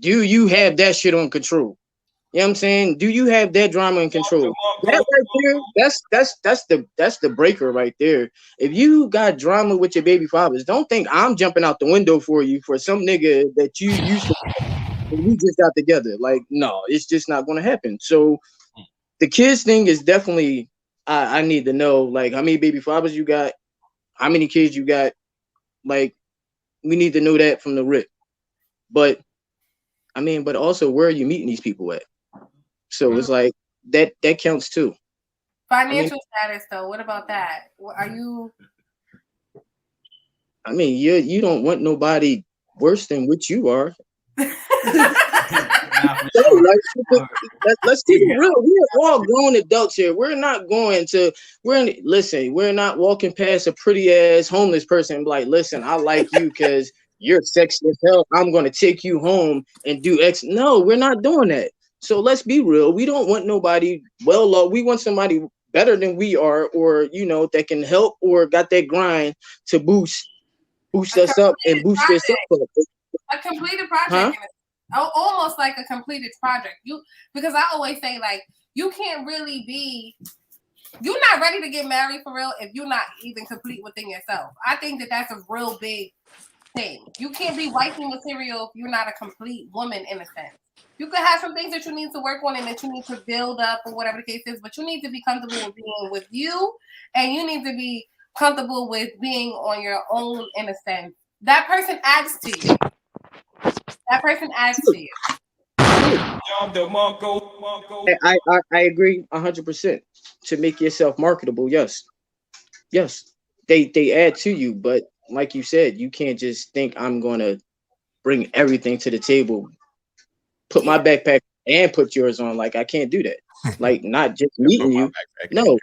do you have that shit on control? You know what I'm saying? Do you have that drama and control? That right there, that's the breaker right there. If you got drama with your baby fathers, don't think I'm jumping out the window for you for some nigga that you used to and we just got together. Like, no, it's just not gonna happen. So the kids thing is definitely I need to know like how many baby fathers you got, how many kids you got. Like, we need to know that from the rip. But I mean, but also where are you meeting these people at? So it's like that counts too. Financial status though, what about that? Are you I mean, you don't want nobody worse than what you are. Let's keep it real. We're all grown adults here. We're not walking past a pretty ass homeless person and be like, listen, I like you because you're sexy as hell. I'm gonna take you home and do X. No, we're not doing that. So let's be real. We don't want nobody we want somebody better than we are, or that can help or got that grind to boost us up and boost yourself up. A completed project. Almost like a completed project. Because I always say like you can't really you're not ready to get married for real if you're not even complete within yourself. I think that's a real big thing. You can't be wifey material if you're not a complete woman in a sense. You could have some things that you need to work on and that you need to build up or whatever the case is, but you need to be comfortable with being with you, and you need to be comfortable with being on your own in a sense. That person adds to you. I agree 100%. To make yourself marketable, yes, they add to you, but like you said, you can't just think I'm gonna bring everything to the table, put my backpack and put yours on. Like I can't do that. Like not just meeting you. No.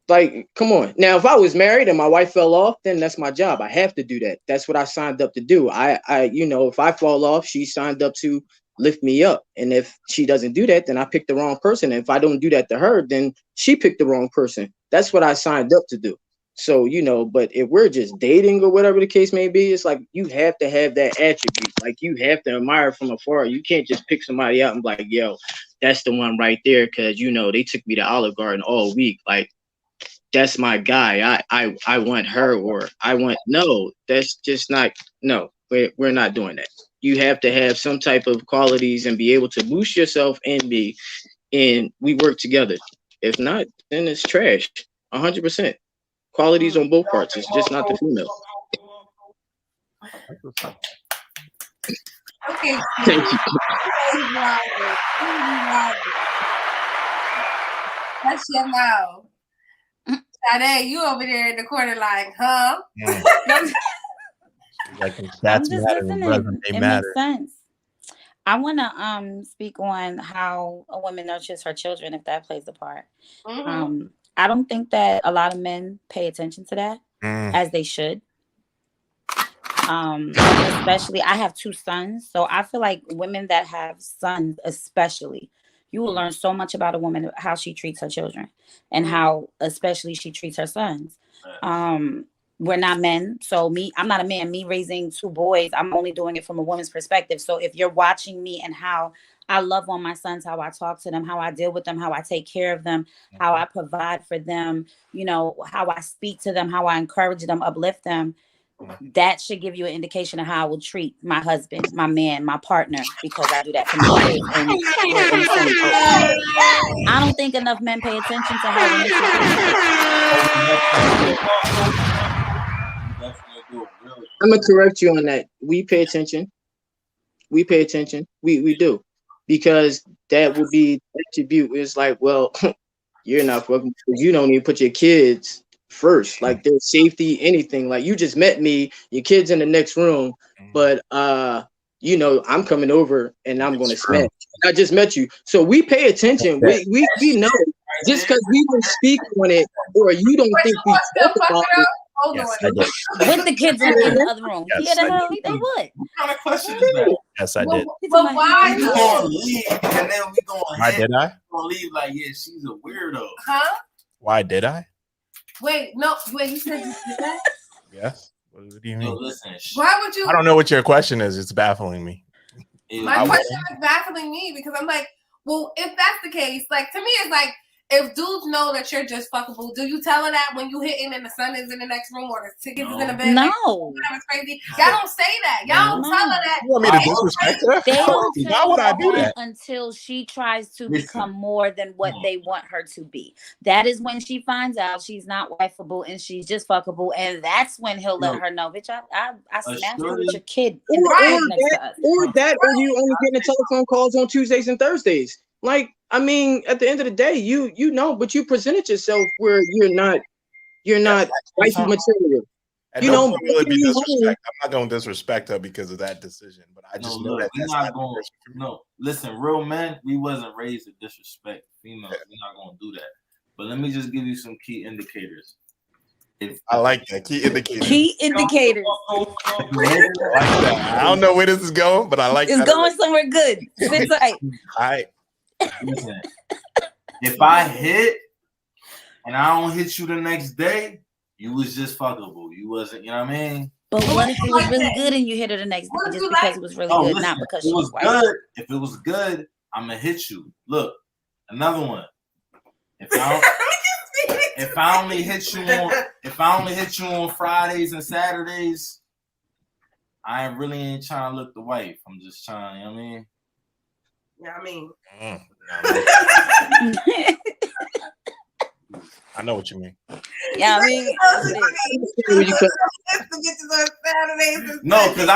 Like, come on. Now, if I was married and my wife fell off, then that's my job. I have to do that. That's what I signed up to do. If I fall off, she signed up to lift me up. And if she doesn't do that, then I picked the wrong person. And if I don't do that to her, then she picked the wrong person. That's what I signed up to do. So, but if we're just dating or whatever the case may be, it's like you have to have that attribute. Like you have to admire from afar. You can't just pick somebody out and be like, yo, that's the one right there. Cause they took me to Olive Garden all week. Like, that's my guy. I want her, or no, that's just not, no, we're not doing that. You have to have some type of qualities and be able to boost yourself and we work together. If not, then it's trash. 100%. Qualities on both parts. It's just not the female. Okay. Thank you. That's your mouth. Sade, you over there in the corner like, huh? Like that's matter. It makes sense. I want to speak on how a woman nurtures her children, if that plays a part. Mm-hmm. I don't think that a lot of men pay attention to that as they should. Especially, I have 2 sons, so I feel like women that have sons, especially, you will learn so much about a woman, how she treats her children and how especially she treats her sons. We're not men. So I'm not a man. Me raising 2 boys, I'm only doing it from a woman's perspective. So if you're watching me and how I love on my sons, how I talk to them, how I deal with them, how I take care of them, how I provide for them, how I speak to them, how I encourage them, uplift them, that should give you an indication of how I will treat my husband, my man, my partner, because I do that for my kids. And we're in the same boat. I don't think enough men pay attention to how women treat. I'm gonna correct you on that. We pay attention. We do, because that would be attribute. It's like, well, you're not fucking. You don't even put your kids first, like their safety, anything. Like you just met me, your kid's in the next room, but I'm coming over and I'm gonna smash. I just met you, so we pay attention. We know just because we don't speak on it, or you don't think we talk about it. With the kids in the other room. Yes, the hell they would. What kind of question is that? Yes, I did. But why? We gonna leave, and then we gonna. Why did I? Gonna leave like, yeah, she's a weirdo. Huh? Why did I? Wait, you said you did that? Yes. What do you mean? No, listen. Why would you? I don't know what your question is. It's baffling me. My question is baffling me because I'm like, well, if that's the case, like to me, it's like if dudes know that you're just fuckable, do you tell her that when you hitting and the son is in the next room or the tickets is in the bed? No, it's crazy. Y'all don't say that. Y'all don't tell her that. You want me to disrespect her? They don't say Why would I do that until she tries to become more than what they want her to be. That is when she finds out she's not wifeable and she's just fuckable, and that's when he'll let her know, bitch, I smashed you with your kid in the crib next to us. Or you only getting telephone calls on Tuesdays and Thursdays. Like, I mean, at the end of the day, you know, but you presented yourself where you're not wifey material. And you know, really be disrespect. I'm not going to disrespect her because of that decision, but I just know that that's not going. No, listen, real men, we wasn't raised to disrespect females. We're not going to do that. But let me just give you some key indicators. I like that. Key indicators. Key indicators. I don't know where this is going, but I like it's going somewhere good. Sit tight. All right. Listen, if I hit and I don't hit you the next day, you was just fuckable. You wasn't, you know what I mean? But what if it was really good and you hit her the next day just because it was really good, listen, not because she was good? If it was good, I'm gonna hit you. Look, another one. If I only hit you on Fridays and Saturdays, I really ain't trying to look the wife. I'm just trying, you know what I mean? Yeah, I mean. I know what you mean. Yeah, I mean. No, because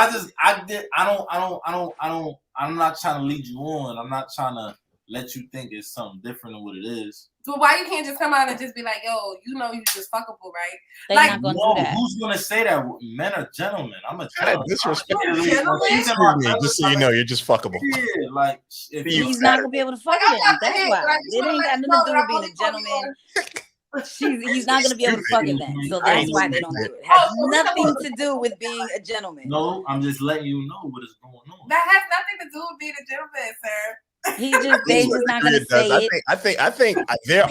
I'm not trying to lead you on. I'm not trying to let you think it's something different than what it is. So why you can't just come out and just be like, yo, you know you just fuckable, right? They're not gonna do that. Who's gonna say that? Men are gentlemen. I'm a gentleman. Disrespect. Just so you know, you're just fuckable. Yeah, like he's not gonna be able to fuck them. That's why. It ain't got nothing to do with being a gentleman. He's not gonna be able to fuck it then. So that's why they don't do it. It has nothing to do with being a gentleman. No, I'm just letting you know what is going on. That has nothing to do with being a gentleman, sir. They just not gonna say it. I think there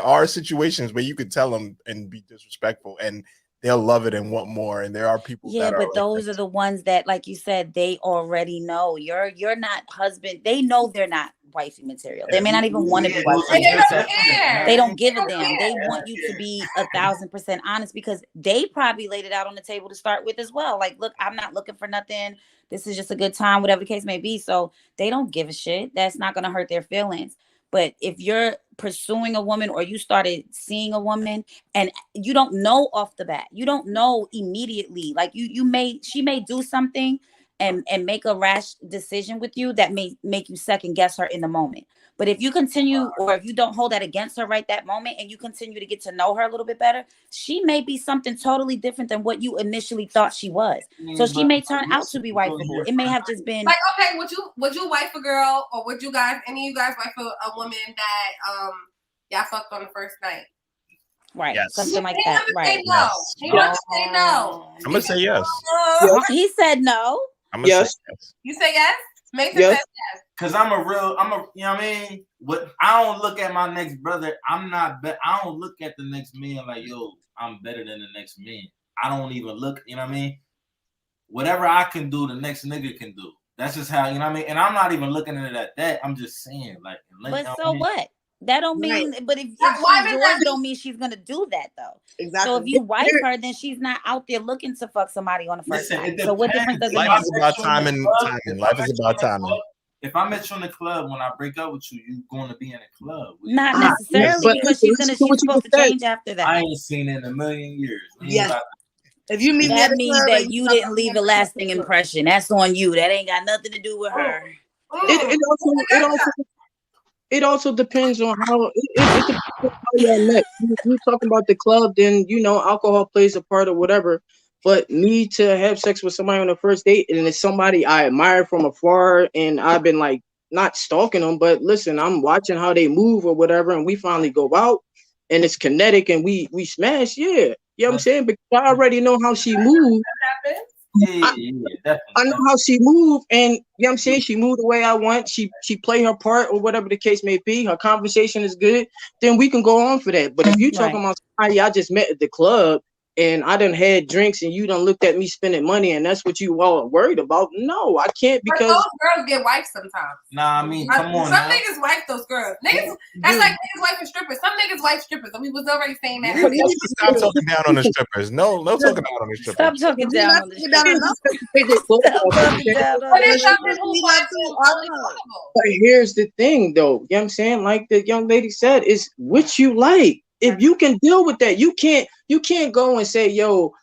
are situations where you could tell them and be disrespectful and they'll love it and want more. And there are people. Yeah, but those are the ones that, like you said, they already know you're not husband. They know they're not wifey material. They may not even want to be wifey material. They don't give a damn. They want you to be 1,000% honest because they probably laid it out on the table to start with as well. Like, look, I'm not looking for nothing. This is just a good time, whatever the case may be. So they don't give a shit. That's not going to hurt their feelings. But if you're pursuing a woman or you started seeing a woman and you don't know off the bat, you don't know immediately, like she may do something and make a rash decision with you that may make you second guess her in the moment. But if you continue, or if you don't hold that against her right that moment and you continue to get to know her a little bit better, she may be something totally different than what you initially thought she was. So she may turn out to be wifeable. It may have just been like, okay, would you wife a girl, or would you guys, any of you guys wife a woman that y'all fucked on the first night? Right, yes. Something like that. Right. No. He wants to say no. I'm gonna say yes. He said no. I'm gonna say yes. You say yes? Mason said yes. Cause you know what I mean? I don't look at my next brother. I don't look at the next man like, yo, I'm better than the next man. I don't even look, you know what I mean? Whatever I can do, the next nigga can do. That's just how, you know what I mean? And I'm not even looking at it at that. I'm just saying, like, but so what? That don't mean, but if she's yours, don't mean she's gonna do that though. Exactly. So if you wife her, then she's not out there looking to fuck somebody on the first night. So what difference does it make? Life is about timing. Life is about timing. If I met you in the club, when I break up with you, you're going to be in a club. Not necessarily, because she's supposed to change after that. I ain't seen it in a million years. Yes. If you meet that means that you didn't leave a lasting impression. That's on you. That ain't got nothing to do with her. It also depends on how y'all met. You talking about the club, then alcohol plays a part or whatever. But me to have sex with somebody on the first date, and it's somebody I admire from afar, and I've been like not stalking them, but listen, I'm watching how they move or whatever, and we finally go out, and it's kinetic, and we smash, yeah. You know what I'm saying? Because I already know how she moves. I know how she moved, and you know what I'm saying, she moved the way I want. She play her part or whatever the case may be. Her conversation is good, then we can go on for that. But if you talking about somebody I just met at the club, and I done had drinks and you done looked at me spending money and that's what you all worried about. No, I can't, because those girls get wiped sometimes. Nah, I mean, come on. Some niggas wipe those girls. Niggas, that's like niggas wiping strippers. Some niggas wipe strippers. And we was already saying that. Stop talking down on the strippers. No talking down on the strippers. Stop talking down on the But here's the thing, though. You know what I'm saying? Like the young lady said, is what you like. If you can deal with that, you can't go and say, yo,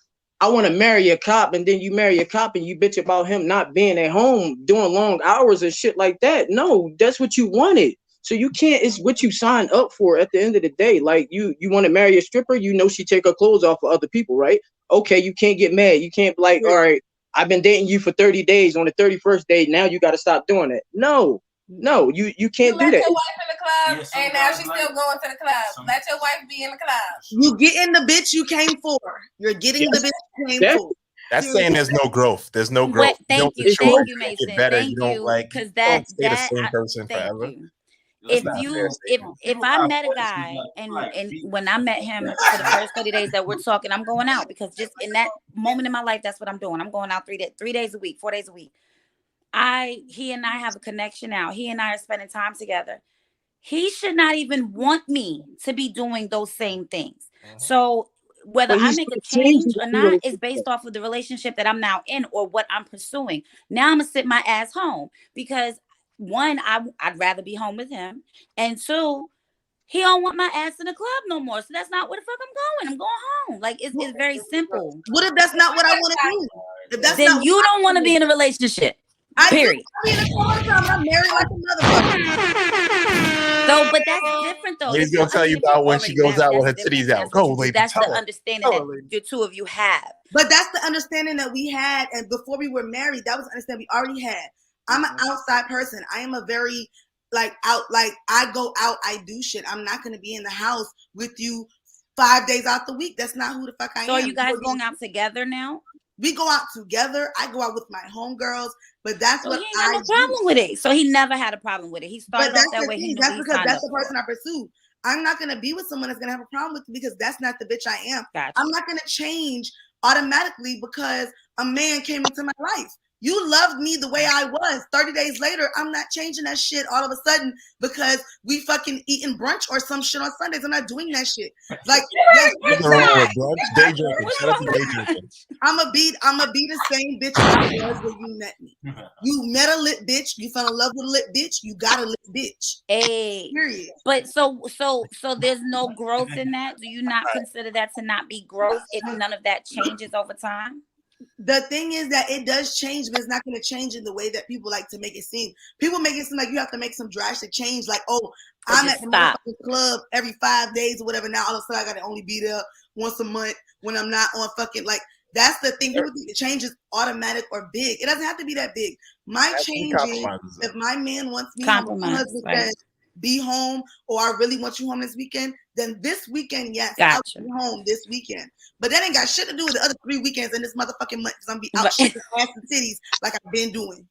I want to marry a cop, and then you marry a cop and you bitch about him not being at home doing long hours and shit like that. No, that's what you wanted. So you can't, it's what you signed up for at the end of the day. Like you want to marry a stripper, you know she take her clothes off for other people, right? Okay, you can't get mad. You can't be like, all right, I've been dating you for 30 days. On the 31st day, now you got to stop doing that. No, you can't do that. Your wife in the club, and now she's still going to the club. Let your wife be in the club. You getting the bitch you came for. You're getting the bitch you came for. That's saying there's no growth. There's no growth. Thank you, Mason. Thank you, because that stay the same person forever. If I met a guy and when I met him for the first 30 days that we're talking, I'm going out, because just in that moment in my life, that's what I'm doing. I'm going out 3 days a week, 4 days a week. He and I have a connection now. He and I are spending time together. He should not even want me to be doing those same things. So whether I make a change or not is based off of the relationship that I'm now in or what I'm pursuing. Now I'm gonna sit my ass home, because one, I'd rather be home with him, and two, he don't want my ass in the club no more. So that's not where the fuck I'm going. I'm going home. Like it's very simple. What if that's not what I want to do? If that's then you don't want to be in a relationship. Period. I'm married like a motherfucker. So, but that's different though. He's gonna tell you about when she goes out with her titties out. Go, lady. That's the understanding that the two of you have. But that's the understanding that we had, and before we were married, that was the understanding we already had. I'm an outside person. I am a very I go out, I do shit. I'm not gonna be in the house with you 5 days out the week. That's not who the fuck I am. So are you guys going out together now? We go out together. I go out with my homegirls, but that's what he ain't got no problem with it. So he never had a problem with it. He started off that way. That's because that's the person I pursue. I'm not gonna be with someone that's gonna have a problem with me, because that's not the bitch I am. Gotcha. I'm not gonna change automatically because a man came into my life. You loved me the way I was. 30 days later, I'm not changing that shit all of a sudden because we fucking eating brunch or some shit on Sundays. I'm not doing that shit. Like, I'm gonna be the same bitch I was when you met me. You met a lit bitch. You fell in love with a lit bitch. You got a lit bitch. Hey, period. But so there's no growth in that. Do you not consider that to not be growth if none of that changes over time? The thing is that it does change, but it's not going to change in the way that people like to make it seem. People make it seem like you have to make some drastic change. Like, oh, I'm at the club every 5 days or whatever. Now all of a sudden I got to only be there once a month when I'm not on fucking, like, that's the thing. People think the change is automatic or big. It doesn't have to be that big. My change is if my man wants me home, my husband says, be home, or I really want you home this weekend, then this weekend, yes, I'll be home this weekend. But that ain't got shit to do with the other 3 weekends in this motherfucking month, because I'm be out shaking ass and titties like I've been doing.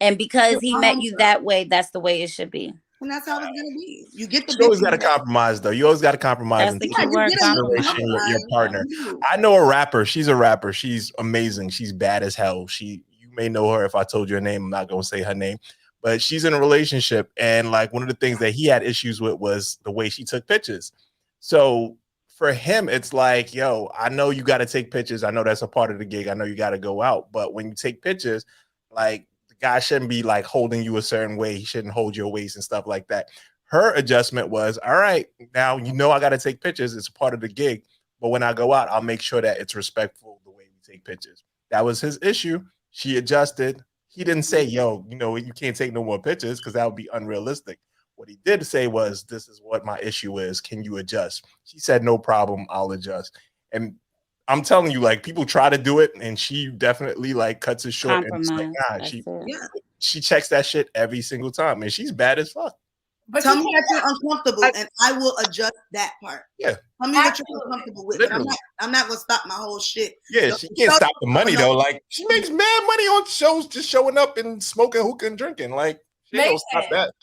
And because he met you that way, that's the way it should be. And that's how it's gonna be. You get the. You always got to compromise, though. You always got to compromise and take consideration your partner. I know a rapper. She's a rapper. She's amazing. She's bad as hell. You may know her if I told you her name. I'm not gonna say her name. But she's in a relationship, and like one of the things that he had issues with was the way she took pictures. So for him, it's like, yo, I know you got to take pictures. I know that's a part of the gig. I know you got to go out. But when you take pictures, like the guy shouldn't be like holding you a certain way. He shouldn't hold your waist and stuff like that. Her adjustment was, all right, now you know I got to take pictures. It's a part of the gig. But when I go out, I'll make sure that it's respectful the way we take pictures. That was his issue. She adjusted. He didn't say, yo, you know, you can't take no more pictures because that would be unrealistic. What he did say was, this is what my issue is. Can you adjust? She said, no problem. I'll adjust. And I'm telling you, like, people try to do it, and she definitely like cuts it short. And like, nah, she checks that shit every single time, and she's bad as fuck. But tell me that you're uncomfortable, and I will adjust that part. Yeah. Tell me what you're uncomfortable with. I'm not gonna stop my whole shit. Yeah, she can't stop the money though. Like, she makes mad money on shows just showing up and smoking, hookah, and drinking. Like, she don't stop that.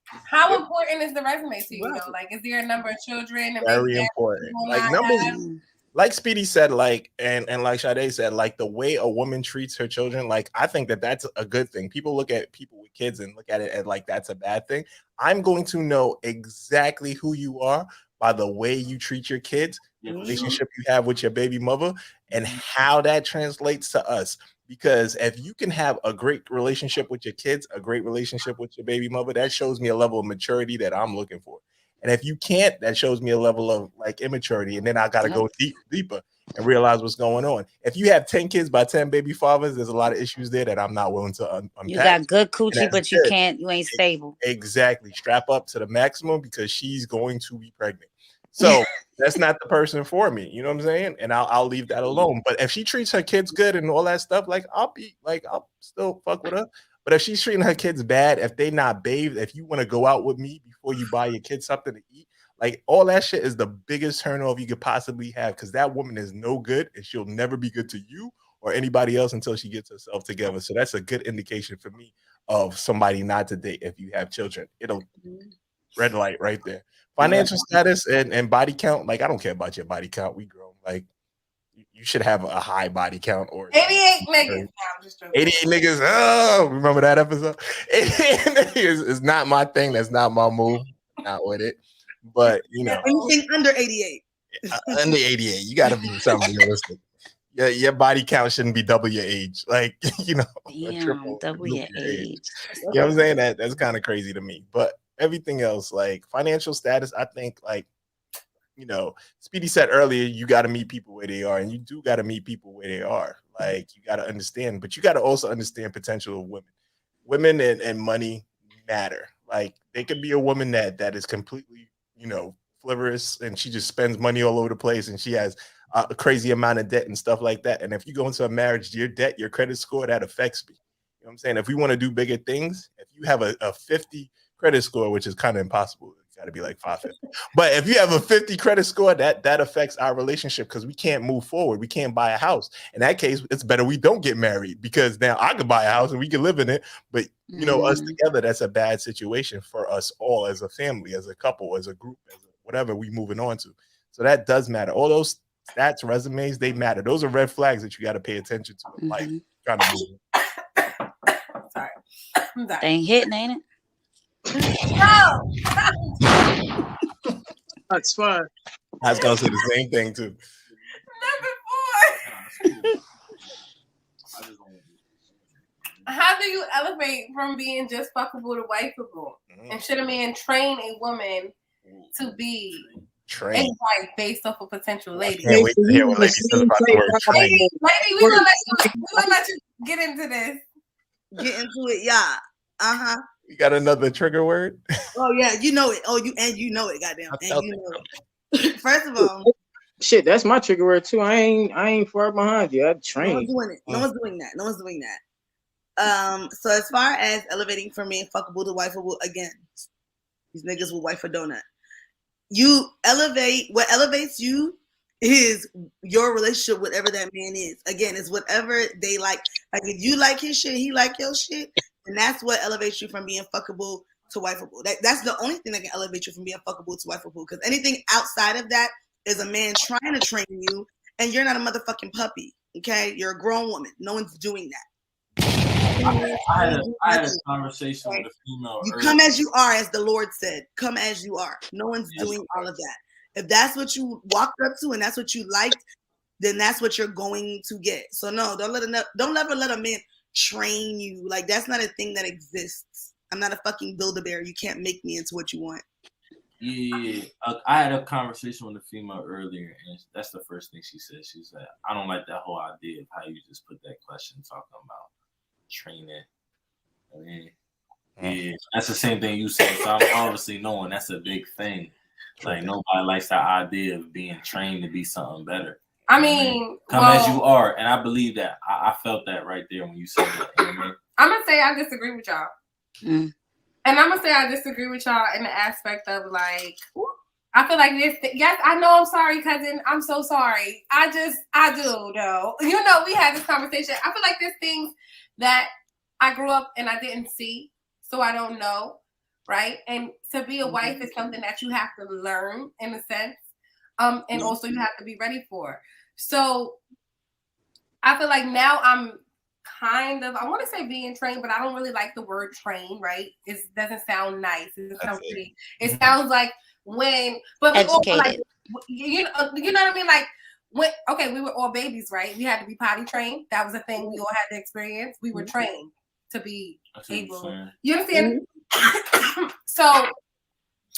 How important is the resume to you? Though? Like, is there a number of children? Very important. Like numbers. like Speedy said, like, and like Sade said, like the way a woman treats her children, like I think that that's a good thing. People look at people with kids and look at it as like that's a bad thing. I'm going to know exactly who you are by the way you treat your kids, the relationship you have with your baby mother, and how that translates to us. Because if you can have a great relationship with your kids, a great relationship with your baby mother, that shows me a level of maturity that I'm looking for. And if you can't, that shows me a level of like immaturity. And then I got to go deeper and realize what's going on. If you have 10 kids by 10 baby fathers, there's a lot of issues there that I'm not willing to unpack. You got good coochie, but you can't, you ain't stable. Exactly. Strap up to the maximum because she's going to be pregnant. So that's not the person for me. You know what I'm saying? And I'll leave that alone. But if she treats her kids good and all that stuff, like I'll still fuck with her. But if she's treating her kids bad, if they not bathed, if you want to go out with me before you buy your kids something to eat, like all that shit is the biggest turn off you could possibly have because that woman is no good and she'll never be good to you or anybody else until she gets herself together. So that's a good indication for me of somebody not to date if you have children. It'll red light right there. Financial status and body count. Like I don't care about your body count. We grown. Like you should have a high body count or 88 niggas. 88 niggas. Oh, remember that episode? 88 niggas is not my thing. That's not my move. Not with it. But you know, anything under 88. Under 88, you got to be something realistic. Yeah, your body count shouldn't be double your age. Like you know, double your age. You know what I'm saying? That's kind of crazy to me. But everything else, like financial status, I think like. You know, Speedy said earlier, you got to meet people where they are, and you do got to meet people where they are. Like, you got to understand, but you got to also understand potential of women. Women and money matter. Like, they could be a woman that is completely, you know, frivolous, and she just spends money all over the place, and she has a crazy amount of debt and stuff like that. And if you go into a marriage, your debt, your credit score, that affects me. You know what I'm saying? If we want to do bigger things, if you have a 50 credit score, which is kind of impossible, got to be like 550. But if you have a 50 credit score, that affects our relationship because we can't move forward. We can't buy a house. In that case, it's better we don't get married because now I could buy a house and we can live in it. But you know, us together, that's a bad situation for us all as a family, as a couple, as a group, whatever we moving on to. So that does matter. All those stats, resumes, they matter. Those are red flags that you got to pay attention to in life. Trying to move. Sorry. They ain't hitting, ain't it? No. That's fine. I was gonna say the same thing too. Number 4. How do you elevate from being just fuckable to wifeable? And should a man train a woman to be a wife based off a potential lady? Can't wait to hear what lady says about the word train. Lady, we gonna let you get into this. Get into it, yeah. You got another trigger word? Oh yeah, you know it. Oh, you know it, goddamn. And you know it. First of all, shit, that's my trigger word too. I ain't far behind you. I train. No one's doing it. No one's doing that. So as far as elevating from being fuckable to wifeable, again, these niggas will wife a donut. You elevate. What elevates you is your relationship, whatever that man is. Again, it's whatever they like. Like if you like his shit, he like your shit. And that's what elevates you from being fuckable to wifeable. That's the only thing that can elevate you from being fuckable to wifeable. Because anything outside of that is a man trying to train you, and you're not a motherfucking puppy. Okay, you're a grown woman. No one's doing that. I had a conversation with a female. You come as you are, as the Lord said. Come as you are. No one's doing all of that. If that's what you walked up to and that's what you liked, then that's what you're going to get. So no, don't ever let a man train you. Like that's not a thing that exists. I'm not a fucking Build-A-Bear. You can't make me into what you want. Yeah. I had a conversation with a female earlier, and that's the first thing she said. She said, I don't like that whole idea of how you just put that question talking about training. I mean, yeah, that's the same thing you said. So I'm obviously knowing that's a big thing. Like nobody likes that idea of being trained to be something better. I mean, come as you are, and I believe that. I felt that right there when you said that. You know what I mean? I'm gonna say I disagree with y'all, and I'm gonna say I disagree with y'all in the aspect of like, I feel like this. Yes, I know. I'm sorry, cousin. I'm so sorry. I do though. You know, we had this conversation. I feel like there's things that I grew up and I didn't see, so I don't know, right? And to be a wife is something that you have to learn in a sense. And also you have to be ready for. So I feel like now I'm kind of, I want to say being trained, but I don't really like the word train, right? It doesn't sound nice. It doesn't sound pretty. It sounds like when, but we also like, you know what I mean? Like when, okay, we were all babies, right? We had to be potty trained. That was a thing we all had to experience. We were trained to be able. You understand? So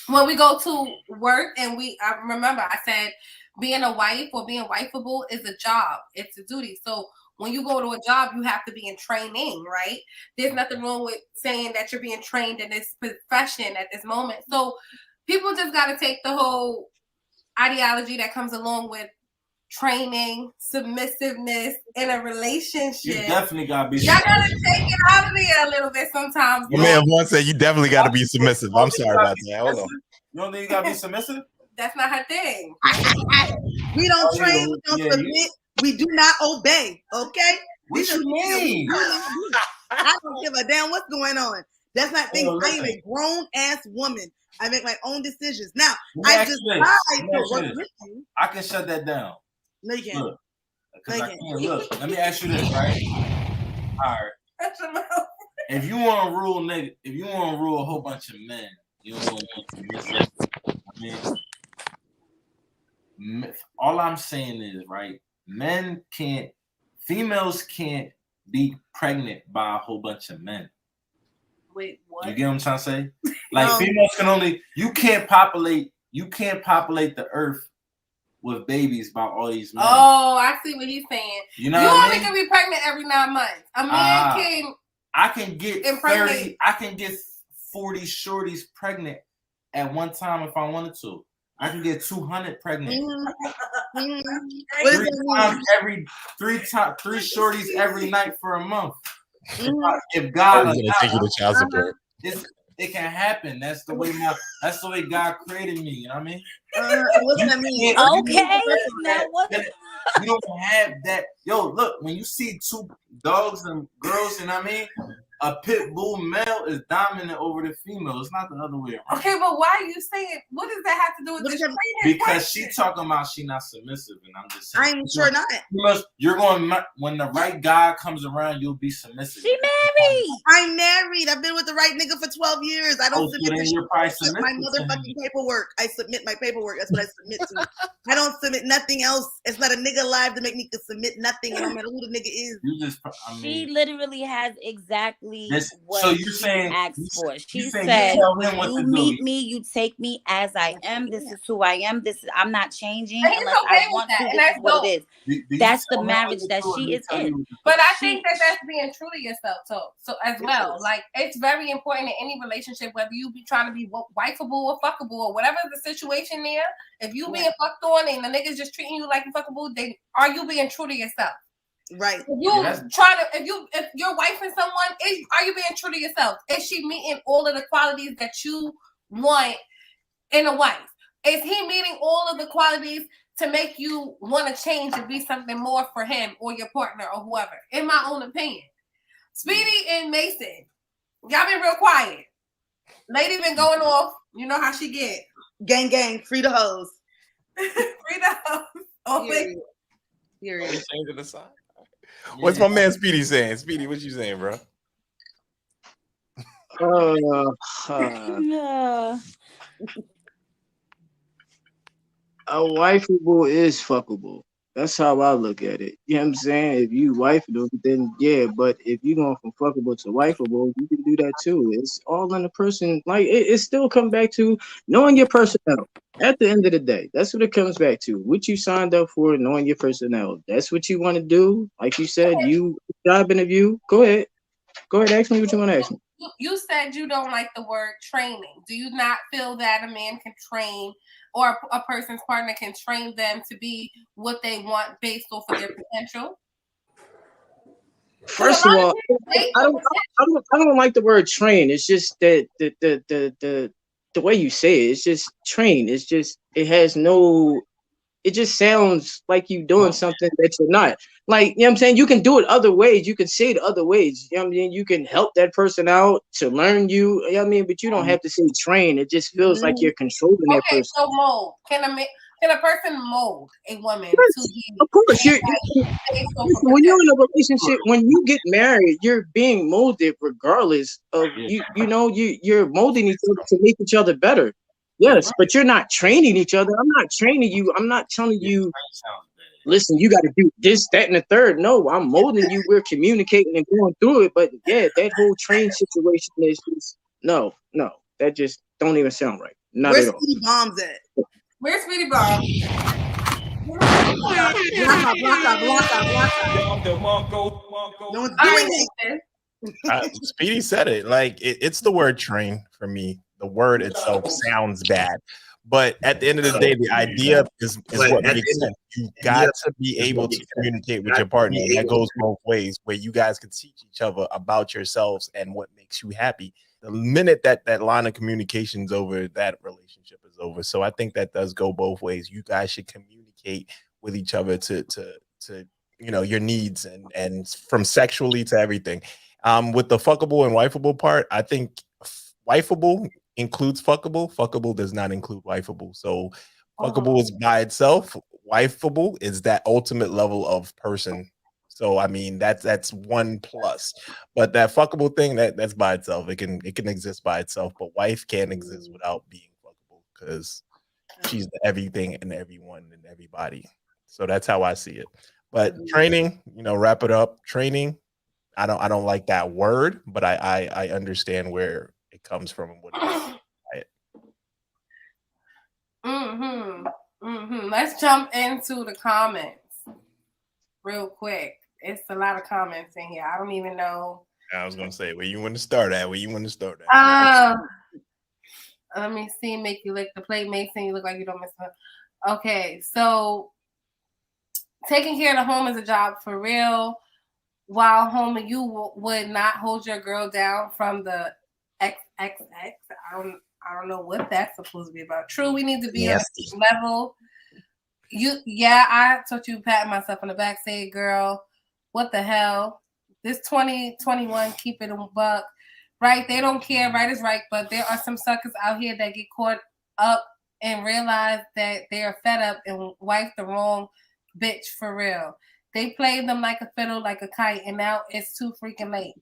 when we go to work and I remember I said being a wife or being wifeable is a job. It's a duty. So when you go to a job, you have to be in training, right? There's nothing wrong with saying that you're being trained in this profession at this moment. So people just got to take the whole ideology that comes along with training, submissiveness in a relationship. You definitely gotta be. Y'all gotta take it out of there a little bit sometimes. Your man once said you definitely gotta be submissive. I'm sorry about that. Hold on. You don't think you gotta be submissive? That's not her thing. We don't train, we don't submit, we do not obey. Okay? What you mean? I don't give a damn what's going on. That's not things. I am a grown ass woman. I make my own decisions. Now, I decide to work with you. I can shut that down. No, you can't. Look, look, let me ask you this, right? All right. If you want to rule if you want to rule a whole bunch of men, you don't want to. I mean, all I'm saying is, right? Females can't be pregnant by a whole bunch of men. Wait, what? You get what I'm trying to say? Like females can only you can't populate the earth with babies by all these men. Oh, I see what he's saying. You know, you only can be pregnant every 9 months. A man can. I can get 30. I can get 40 shorties pregnant at one time if I wanted to. I can get 200 pregnant. Three shorties every night for a month. If God allows, it can happen. That's the way God created me. You know what I mean? What does that mean? Okay. Now what? You don't have that. Yo, look, when you see two dogs and girls, you know what I mean? A pit bull male is dominant over the female. It's not the other way around. Okay, but why are you saying? What does that have to do with this? Because she talking about she not submissive, and I'm just saying. I'm sure not. You're going when the right guy comes around, you'll be submissive. She married. I'm married. I've been with the right nigga for 12 years. I don't submit my motherfucking paperwork. I submit my paperwork. That's what I submit to. I don't submit nothing else. It's not a nigga alive to make me submit nothing, no matter who the nigga is. She literally has exactly what so you're saying asked for. She said, "You meet me, you take me as I am. This is who I am. I'm not changing unless I want to. This is what it is." That's the marriage that she is in. But I think that's being true to yourself, so as well. Like it's very important in any relationship, whether you be trying to be wifeable or fuckable or whatever the situation there. If you being fucked on and the niggas just treating you like you fuckable, are you being true to yourself? Right. If you're wifing someone, are you being true to yourself? Is she meeting all of the qualities that you want in a wife? Is he meeting all of the qualities to make you want to change and be something more for him or your partner or whoever? In my own opinion. Speedy and Mason, y'all been real quiet. Lady been going off. You know how she get. Gang, gang, free the hoes. Free the hoes. Period. What's my man Speedy saying? Speedy, what you saying, bro? A wifeable is fuckable. That's how I look at it. You know what I'm saying? If you wifeable, then yeah. But if you're going from fuckable to wifeable, you can do that too. It's all in the person. Like it still comes back to knowing your personnel. At the end of the day, that's what it comes back to. What you signed up for, knowing your personnel. That's what you want to do. Like you said, you job interview. Go ahead. Ask me what you want to ask me. You said you don't like the word training. Do you not feel that a man can train or a person's partner can train them to be what they want based off of their potential? First of all, I don't like the word train. It's just that the way you say it, it's just train. It's just it just sounds like you doing something that you're not. Like, you know what I'm saying? You can do it other ways. You can say it other ways. You know what I mean? You can help that person out to learn you know what I mean? But you don't have to say train. It just feels like you're controlling that person. So Mo, can a person mold a woman to be? Of course, when you're in a relationship, when you get married, you're being molded regardless of you're molding each other to make each other better. Yes, but you're not training each other. I'm not training you. I'm not telling you, listen, you got to do this, that, and the third. No, I'm molding you. We're communicating and going through it. But yeah, that whole train situation is just no. That just don't even sound right. Not Where's at all. Speedy Bombs at? Where's Speedy Bomb? No one's doing it. Speedy said it. Like it's the word train for me. The word itself sounds bad, but at the end of the day, the idea is what makes sense. You got to be able to communicate with your partner. And that goes both ways, where you guys can teach each other about yourselves and what makes you happy. The minute that line of communication is over, that relationship is over. So I think that does go both ways. You guys should communicate with each other to your needs and from sexually to everything. With the fuckable and wifeable part, I think wifeable includes fuckable. Fuckable does not include wifeable. So fuckable is by itself. Wifeable is that ultimate level of person. So I mean that's one plus. But that fuckable thing that's by itself. It can exist by itself, but wife can't exist without being fuckable because she's the everything and everyone and everybody. So that's how I see it. But training, wrap it up. Training, I don't like that word, but I understand where it comes from and what it is. Let's jump into the comments real quick. It's a lot of comments in here. I don't even know. I was gonna say where you want to start at. Let me see. Make you lick the plate, Mason. You look like you don't miss it. Okay, so taking care of the home is a job for real. While home, you would not hold your girl down from the XXX. I don't know what that's supposed to be about. True, we need to be on the level. I told you patting myself on the back, say, girl, what the hell? This 2021, keep it a buck. Right? They don't care. Right is right. But there are some suckers out here that get caught up and realize that they are fed up and wife the wrong bitch for real. They played them like a fiddle, like a kite, and now it's too freaking late.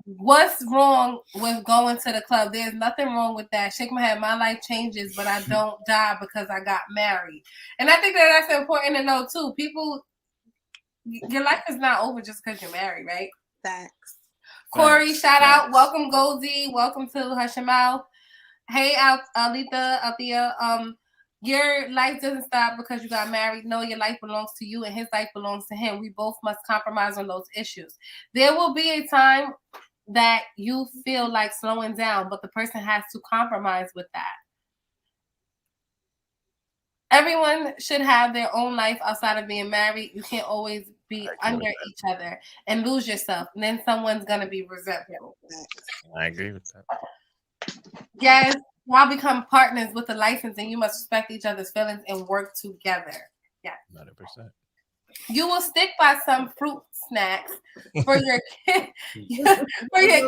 What's wrong with going to the club? There's nothing wrong with that. Shake my head. My life changes, but I don't die because I got married. And I think that's important to know, too. People, your life is not over just because you're married, right? Thanks. Corey, shout out. Welcome, Goldie. Welcome to Hush Your Mouth. Hey, Althea. Your life doesn't stop because you got married. No, your life belongs to you and his life belongs to him. We both must compromise on those issues. There will be a time that you feel like slowing down, but the person has to compromise with that. Everyone should have their own life outside of being married. You can't always be under each other and lose yourself. And then someone's going to be resentful. I agree with that. Yes. Y'all become partners with a license and you must respect each other's feelings and work together. Yeah. 100%. You will stick by some fruit snacks for your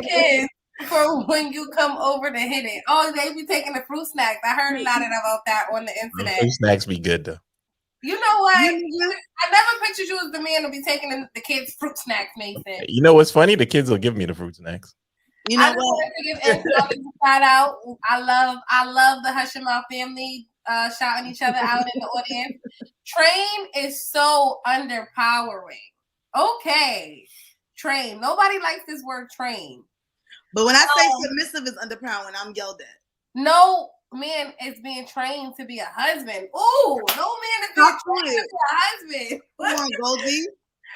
kids for when you come over to hit it. Oh, they be taking the fruit snacks. I heard a lot about that on the internet. Fruit snacks be good though. You know what? I never pictured you as the man to be taking the kids' fruit snacks, Mason. You know what's funny? The kids will give me the fruit snacks. You know what? Shout out. I love the Hush Your Mouth family shouting each other out in the audience. Train is so underpowering. Okay. Train. Nobody likes this word train. But when I say submissive is underpowering, I'm yelled at. No man is being trained to be a husband. Ooh, no man is being trained to be a husband. Come on, Goldie.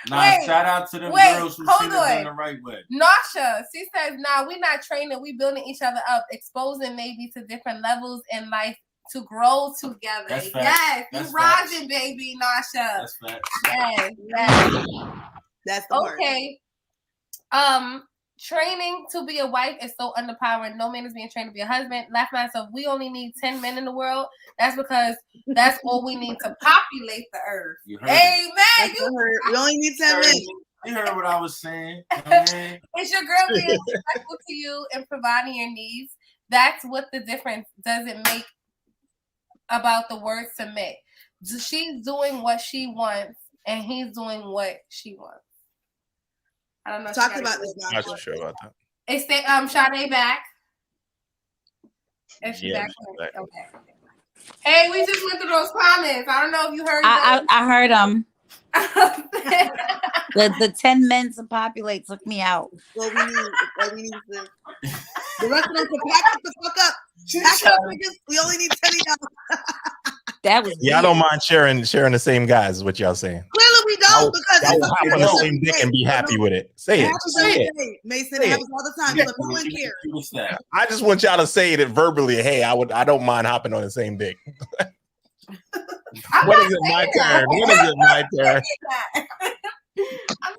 Shout out to them girls who see it in the right way. Nasha, she says, we're not training. We building each other up, exposing maybe to different levels in life to grow together. That's yes, you rising, baby, Nasha. That's facts. Yes. That's the okay. Training to be a wife is so underpowering. No man is being trained to be a husband. Laugh myself. We only need 10 men in the world. That's because that's all we need to populate the earth. Amen. We only need 10 men. You heard what I was saying. It's your girl being respectful to you and providing your needs. That's what the difference doesn't make about the word submit. She's doing what she wants, and he's doing what she wants. I don't know. Talk about this. I'm not sure about that. Is Sade back? Is she back? Okay. Hey, we just went through those comments. I don't know if you heard. I heard them. the 10 men to populate took me out. What we need is the rest of them to pack it the fuck up. Pack up, niggas. We only need 10 of y'all. That was y'all don't mind sharing the same guys, is what y'all saying. Clearly we don't, because y'all hop on the same dick and be happy with it. Say it. Say it. Mason, it happens all the time. So no one cares. I just want y'all to say it verbally. Hey, I don't mind hopping on the same dick. What is it my turn? What is it my turn? I'm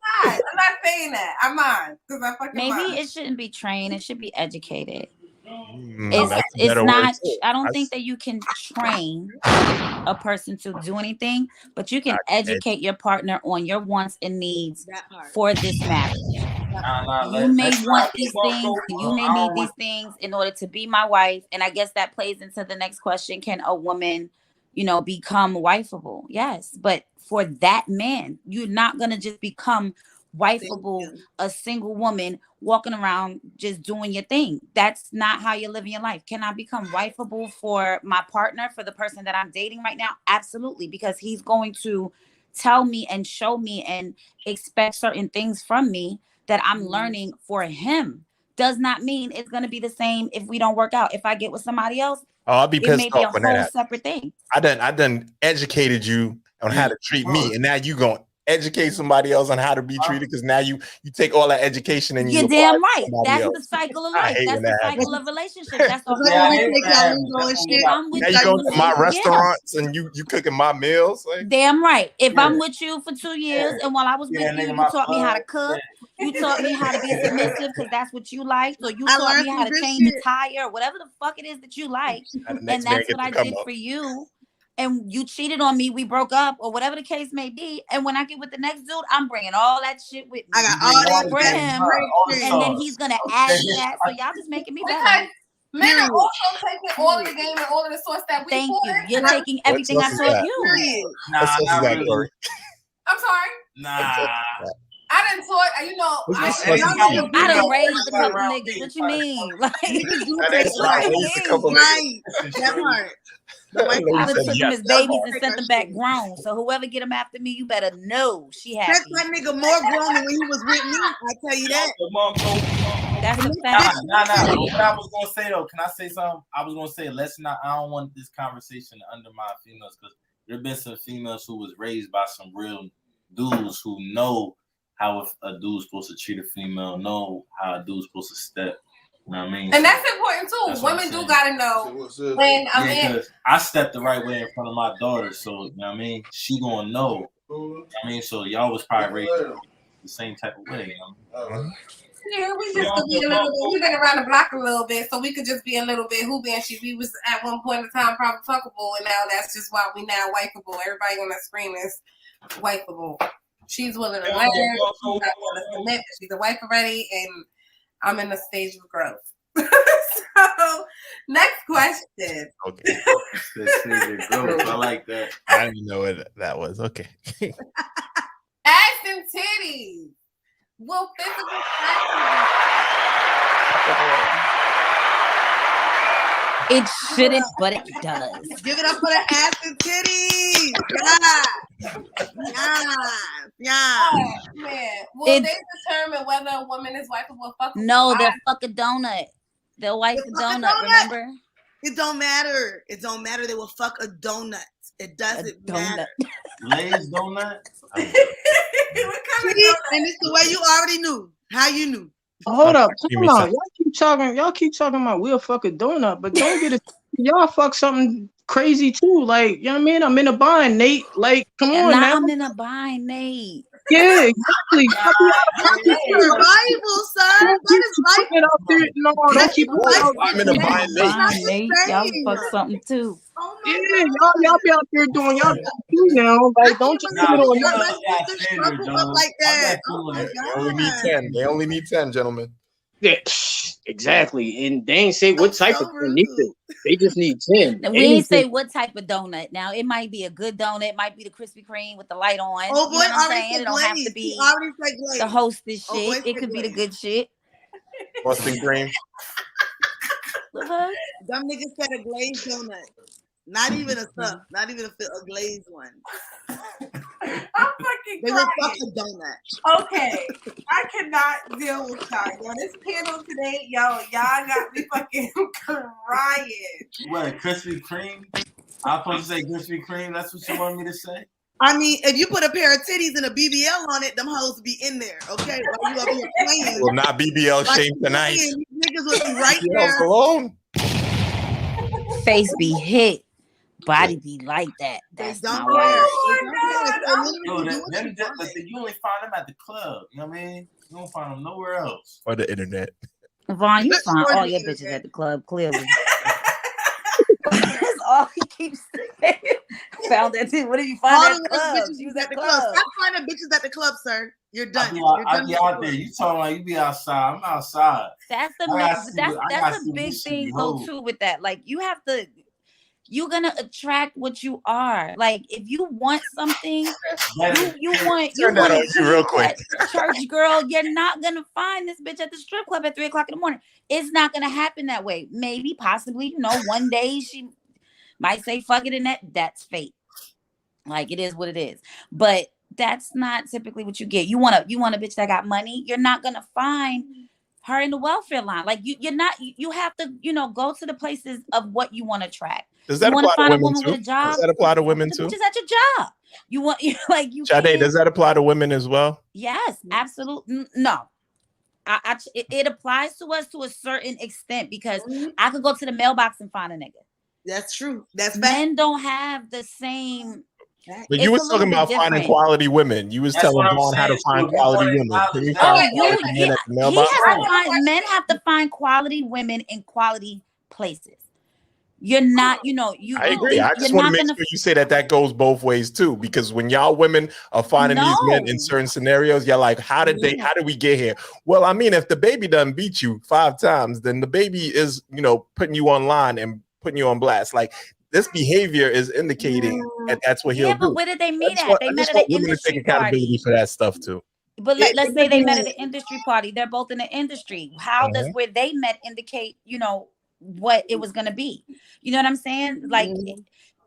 not saying that. I'm not, because I fucking maybe it shouldn't be trained. It should be educated. It's not. I don't think that you can train a person to do anything, but you can educate your partner on your wants and needs for this marriage. You may want these things, you may need these things in order to be my wife. And I guess that plays into the next question: can a woman, become wifeable? Yes, but for that man, you're not gonna just become wifeable, a single woman walking around just doing your thing. That's not how you're living your life. Can I become wifeable for my partner, for the person that I'm dating right now? Absolutely, because he's going to tell me and show me and expect certain things from me that I'm learning for him. Does not mean it's going to be the same if we don't work out. If I get with somebody else, I'll be pissed off when a whole separate thing. I done educated you on how to treat me, and now you gonna educate somebody else on how to be treated, because now you take all that education and you're damn right. That's the cycle of life. That's the cycle of relationships. That's the whole. Now you going to my restaurants and you cooking my meals. Like, damn right. If I'm with you for 2 years and while I was with you, you taught me how to cook. You taught me how to be submissive because that's what you like. So you taught me how to change a tire, whatever the fuck it is that you like, and that's what I did for you. And you cheated on me, we broke up, or whatever the case may be. And when I get with the next dude, I'm bringing all that shit with me. I got all that for him, and then he's gonna add to that. So y'all just making me better. Men are also taking all of the game and all of the source that we. Thank you. You're taking everything I taught you. Nah, I'm sorry. Nah. I didn't taught, I done raised a couple niggas. What you mean? Like, that part. I done took them as babies and sent them back grown. So whoever get them after me, you better know she happy. That's that nigga more grown than when he was with me. I tell you that. That's a fact. Nah. What I was gonna say though, can I say something? I was gonna say I don't want this conversation to undermine females, because there have been some females who was raised by some real dudes who know how a dude's supposed to treat a female, know how a dude's supposed to step. You know what I mean? And that's important too. That's women do gotta know when I stepped the right way in front of my daughter, so you know what I mean? She gonna know. You know what I mean? So y'all was probably raised the same type of way, you know? Yeah, we just could be a little bit. We've been around the block a little bit, so we could just be a little bit who and she. We was at one point in time probably fuckable, and now that's just why we now wifeable. Everybody on that screen is wifeable. She's willing to learn. She's not willing to submit. She's a wife already, and I'm in the stage of growth. So, next question. Okay. I like that. I didn't know what that was. Okay. Ass and titties. Will physical It shouldn't, but it does. Give it up for the ass and titties. Yeah. Oh, man. Will they determine whether a woman is wifeable or fuckable? No, they'll fuck a donut. They'll wife a donut, remember? It don't matter. It don't matter. They will fuck a donut. It doesn't matter. Lay's donut? And it's the way you already knew. How you knew. Hold up. Come on. Y'all keep talking about we'll fuck a donut, but don't get it. Y'all fuck something crazy too. Like, you know what I mean? I'm in a bind, Nate. Like, come on now. I'm in a bind, Nate. Yeah, exactly. Bible, son. That is right. No, don't keep it. I'm in a bind, Nate. Y'all fuck something too. Yeah, y'all be out there doing y'all too now. Like, don't just put it on like that. They only need 10. They only need 10, gentlemen. Yeah, exactly. And they ain't say what type of donut. They just need 10. We ain't say what type of donut. Now it might be a good donut, it might be the Krispy Kreme with the light on. Oh boy, you know what I'm saying? It don't have to be the hostess shit. It could be the good shit. Boston cream. The fuck? Them niggas said a glazed donut. Not even a stuff. Not even a glazed one. I'm fucking they crying. Fuck a donut. Okay, I cannot deal with y'all. Yo, this panel today, y'all got me fucking crying. What, Krispy Kreme? I'm supposed to say Krispy Kreme? That's what you want me to say? I mean, if you put a pair of titties and a BBL on it, them hoes be in there, okay? While you up here playing. Well, not BBL like shape tonight. Niggas would be right there. Alone. Face be hit. Body be like that. That's my word. But you only find them at the club. You know what I mean? You don't find them nowhere else. Or the internet. Vaughn, you find all your bitches at the club, clearly. That's all he keeps saying. Found that too. What did you find at the club? She was at the club. Stop finding bitches at the club, sir. You're done. I be out there. You talking like you be outside. I'm outside. That's a big thing though too with that. Like you're gonna attract what you are. Like if you want something, you want real quick. Church girl, you're not gonna find this bitch at the strip club at 3 o'clock in the morning. It's not gonna happen that way. Maybe, possibly, one day she might say fuck it, and that's fate. Like it is what it is. But that's not typically what you get. You want a bitch that got money. You're not gonna find her in the welfare line. Like you have to, go to the places of what you want to attract. Does that apply to women too? Does that apply to women too? Which is at your job. You want Sade, does that apply to women as well? Yes, absolutely. No. It applies to us to a certain extent because I could go to the mailbox and find a nigga. That's true. That's fact. Men don't have the same. But you was talking about finding quality women. You was telling Vaughn how to find quality women. Men have to find quality women in quality places. You're not, I agree. I just want to make sure you say that goes both ways too, because when y'all women are finding these men in certain scenarios, you're like, how did we get here? Well, I mean, if the baby done beat you 5 times, then the baby is, putting you online and putting you on blast. Like this behavior is indicating that that's what he'll do. Yeah, but where did they meet at? They met at an industry take accountability for that stuff too. But let's say they met at an industry party. They're both in the industry. How does where they met indicate, what it was gonna be? You know what I'm saying? Like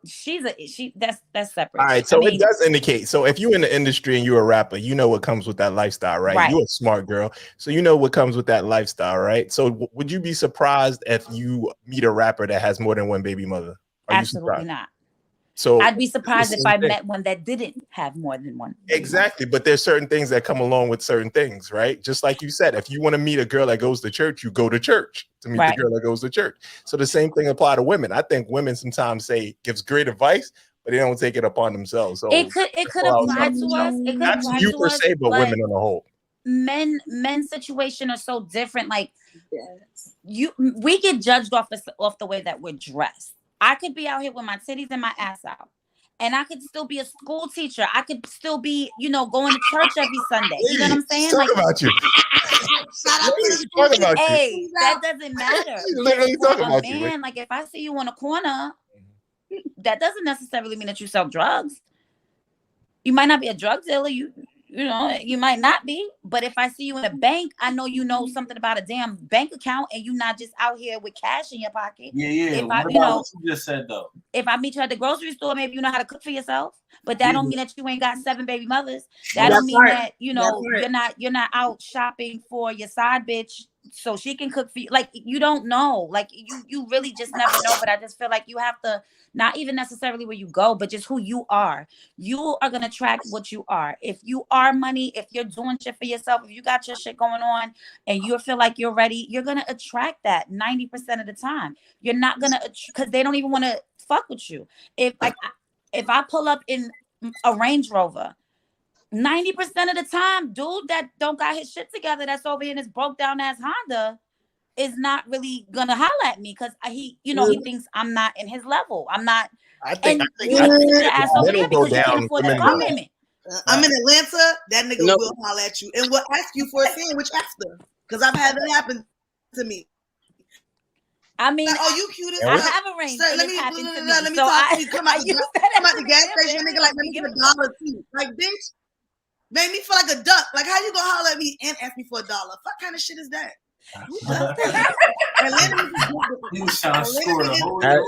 that's separate. All right, so it does indicate. So if you're in the industry and you're a rapper, you know what comes with that lifestyle, right? You're a smart girl, so you know what comes with that lifestyle, right? So would you be surprised if you meet a rapper that has more than one baby mother? Absolutely not. So I'd be surprised if I met one that didn't have more than one. Exactly. But there's certain things that come along with certain things, right? Just like you said, if you want to meet a girl that goes to church, you go to church to meet the girl that goes to church. So the same thing apply to women. I think women sometimes gives great advice, but they don't take it upon themselves. So it could apply to us. It could not apply you to per us, se, but women on the whole. Men's situation are so different. Like we get judged off the way that we're dressed. I could be out here with my titties and my ass out. And I could still be a school teacher. I could still be, going to church every Sunday. You know what I'm saying? Talk about you. Hey, that doesn't matter. Literally talking about you. Man, like if I see you on a corner, that doesn't necessarily mean that you sell drugs. You might not be a drug dealer. You might not be, but if I see you in a bank, I know you know something about a damn bank account, and you're not just out here with cash in your pocket. Yeah. What you just said though? If I meet you at the grocery store, maybe you know how to cook for yourself, but that don't mean that you ain't got 7 baby mothers. That don't mean that you're not out shopping for your side bitch so she can cook for you. Like you don't know. Like you really just never know. But I just feel like you have to. Not even necessarily where you go, but just who you are. You are going to attract what you are. If you are money, if you're doing shit for yourself, if you got your shit going on and you feel like you're ready, you're going to attract that 90% of the time. You're not going to, because they don't even want to fuck with you. If I pull up in a Range Rover, 90% of the time, dude that don't got his shit together, that's over here in this broke down ass Honda, is not really gonna holler at me because he thinks I'm not in his level. I'm not. I think ass over here because you can't afford to come in. I'm in Atlanta. That nigga will holler at you and will ask you for a sandwich after. because I've had that happen to me. I mean, like, oh, you cute as I have a ring. Let me talk to you. Come out the gas station, nigga, like, let me get $1 too. Like, bitch, made me feel like a duck. Like, how you gonna holler at me and ask me for $1? What kind of shit is that?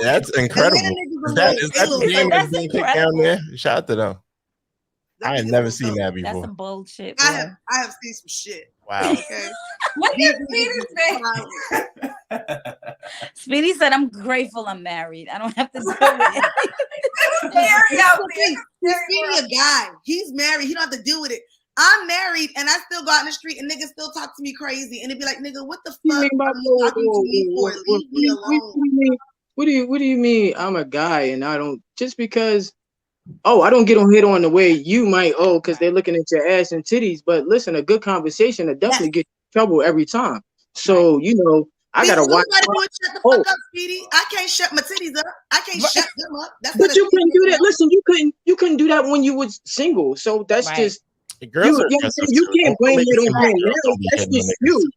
That's incredible. Is that the game that's being kicked down there? Shout out to them. I have never seen that before. That's some bullshit. I have seen some shit. Wow. Okay. What did Speedy say? Speedy said, "I'm grateful I'm married. I don't have to do it." Speedy a guy. He's married. He don't have to deal with it. I'm married and I still go out in the street and niggas still talk to me crazy and it'd be like, nigga, what the fuck are you talking to me for? Leave me alone. What do you mean I'm a guy and I don't, just because, I don't get on hit on the way you might, because they're looking at your ass and titties. But listen, a good conversation will definitely get you in trouble every time. So, I gotta watch. Shut the fuck up, Speedy. I can't shut my titties up. I can't shut them up. But you couldn't do that. Listen, you couldn't do that when you was single. So that's just girls you can't blame it on men. That's just you.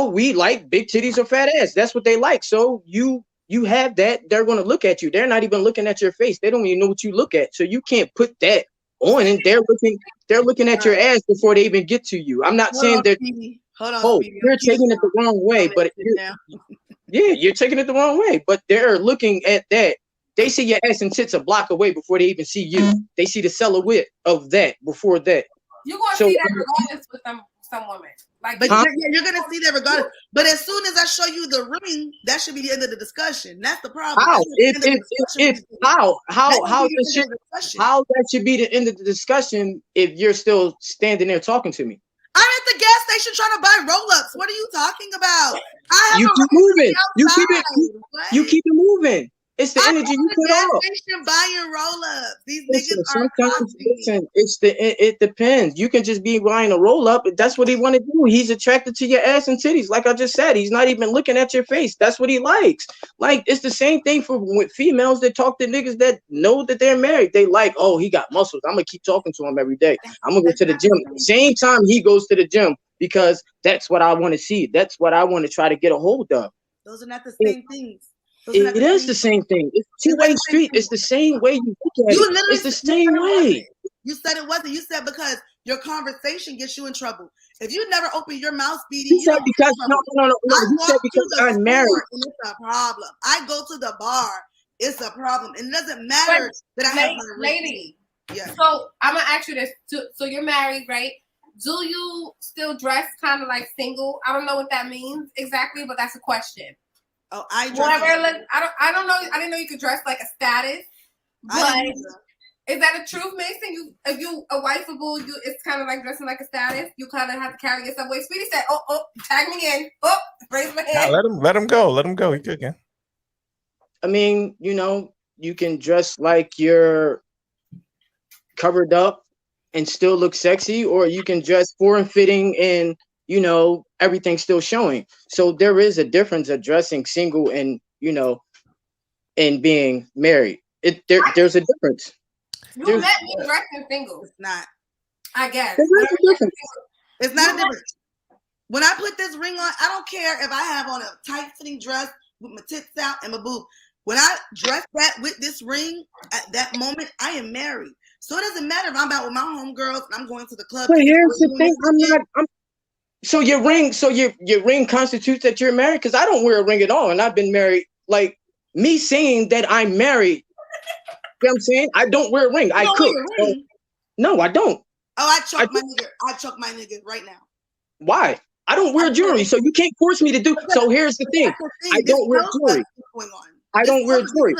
We like big titties or fat ass. That's what they like. So you have that. They're gonna look at you. They're not even looking at your face. They don't even know what you look at. So you can't put that on. And they're looking at your ass before they even get to you. I'm not saying that. Hold on, you're taking it the wrong way, but you're taking it the wrong way. But they're looking at that. They see your ass and tits a block away before they even see you. They see the silhouette of that before that. You're gonna see that regardless with some women. Like, but you're gonna see that regardless. But as soon as I show you the ring, that should be the end of the discussion. That's the problem. How that should be the end of the discussion if you're still standing there talking to me? I'm at the gas station trying to buy roll-ups. What are you talking about? You keep moving. You keep it moving. It's the energy you put off. Buying roll-ups. These niggas it depends. You can just be buying a roll-up. That's what he want to do. He's attracted to your ass and titties. Like I just said, he's not even looking at your face. That's what he likes. Like, it's the same thing with females that talk to niggas that know that they're married. They like, he got muscles. I'm gonna keep talking to him every day. I'm gonna go to the gym. Same time he goes to the gym because that's what I want to see. That's what I want to try to get a hold of. Those are not the same things. It is the same thing. It's two-way street. It's the same way you look at it. It's the same way. You said it wasn't. You said because your conversation gets you in trouble. If you never open your mouth, Speedy, you said because no. You said because I'm married. And it's a problem. I go to the bar. It's a problem. And it doesn't matter that I have my lady. Yeah. So I'm gonna ask you this. So you're married, right? Do you still dress kind of like single? I don't know what that means exactly, but that's a question. Oh, I don't know. I didn't know you could dress like a status. But is that a truth, Mason? If you a wifeable, it's kind of like dressing like a status. You kind of have to carry yourself away. Speedy said, tag me in. Raise my hand. Let him go. Let him go. He cooking. I mean, you can dress like you're covered up and still look sexy, or you can dress form-fitting and everything's still showing. So there is a difference of dressing single and and being married. There's a difference. You met me dressing single. It's not. I guess. It's not a difference. When I put this ring on, I don't care if I have on a tight-fitting dress with my tits out and my boob. When I dress that with this ring, at that moment, I am married. So it doesn't matter if I'm out with my homegirls and I'm going to the club. But here's the thing. So your ring constitutes that you're married? Because I don't wear a ring at all, and I've been married. Like, me saying that I'm married, you know what I'm saying? I don't wear a ring. I cook. No, I don't. I choke my nigga right now. Why? I don't wear jewelry, so you can't force me to do. So here's the thing. I don't wear jewelry. I don't wear jewelry,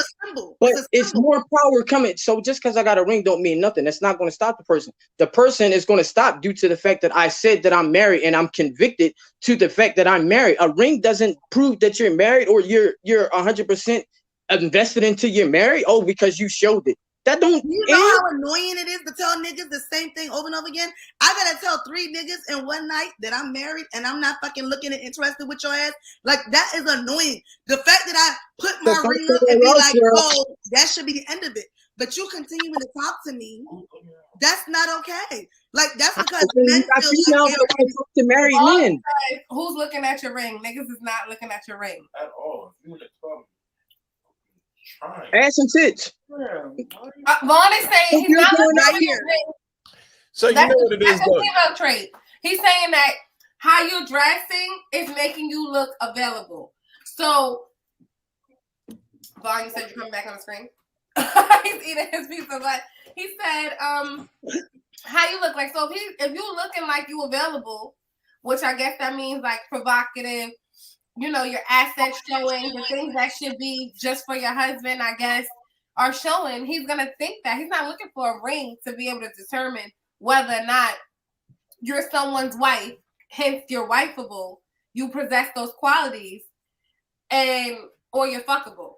but it's more power coming. So just because I got a ring don't mean nothing. That's not going to stop the person. The person is going to stop due to the fact that I said that I'm married and I'm convicted to the fact that I'm married. A ring doesn't prove that you're married or you're 100% invested into you're married. Because you showed it. That don't. You know how annoying it is to tell niggas the same thing over and over again? I gotta tell 3 niggas in one night that I'm married and I'm not fucking looking and interested with your ass. Like, that is annoying. The fact that I put my ring up and be like, that should be the end of it. but you continuing to talk to me, that's not okay. Like, that's because men feel like talk to married men. Who's looking at your ring? Niggas is not looking at your ring at all. You ass and tits. Vaughn is saying he's not looking at your ring. So you know what it is, though. Female trait. He's saying that how you're dressing is making you look available. So, Vaughn, you said you're coming back on the screen. He's eating his pizza, but he said, how you look like. So if you looking like you available, which I guess that means like provocative, you know, your assets showing, the things that should be just for your husband, I guess, are showing. He's gonna think that he's not looking for a ring to be able to determine whether or not you're someone's wife. Hence, you're wifeable. You possess those qualities, or you're fuckable.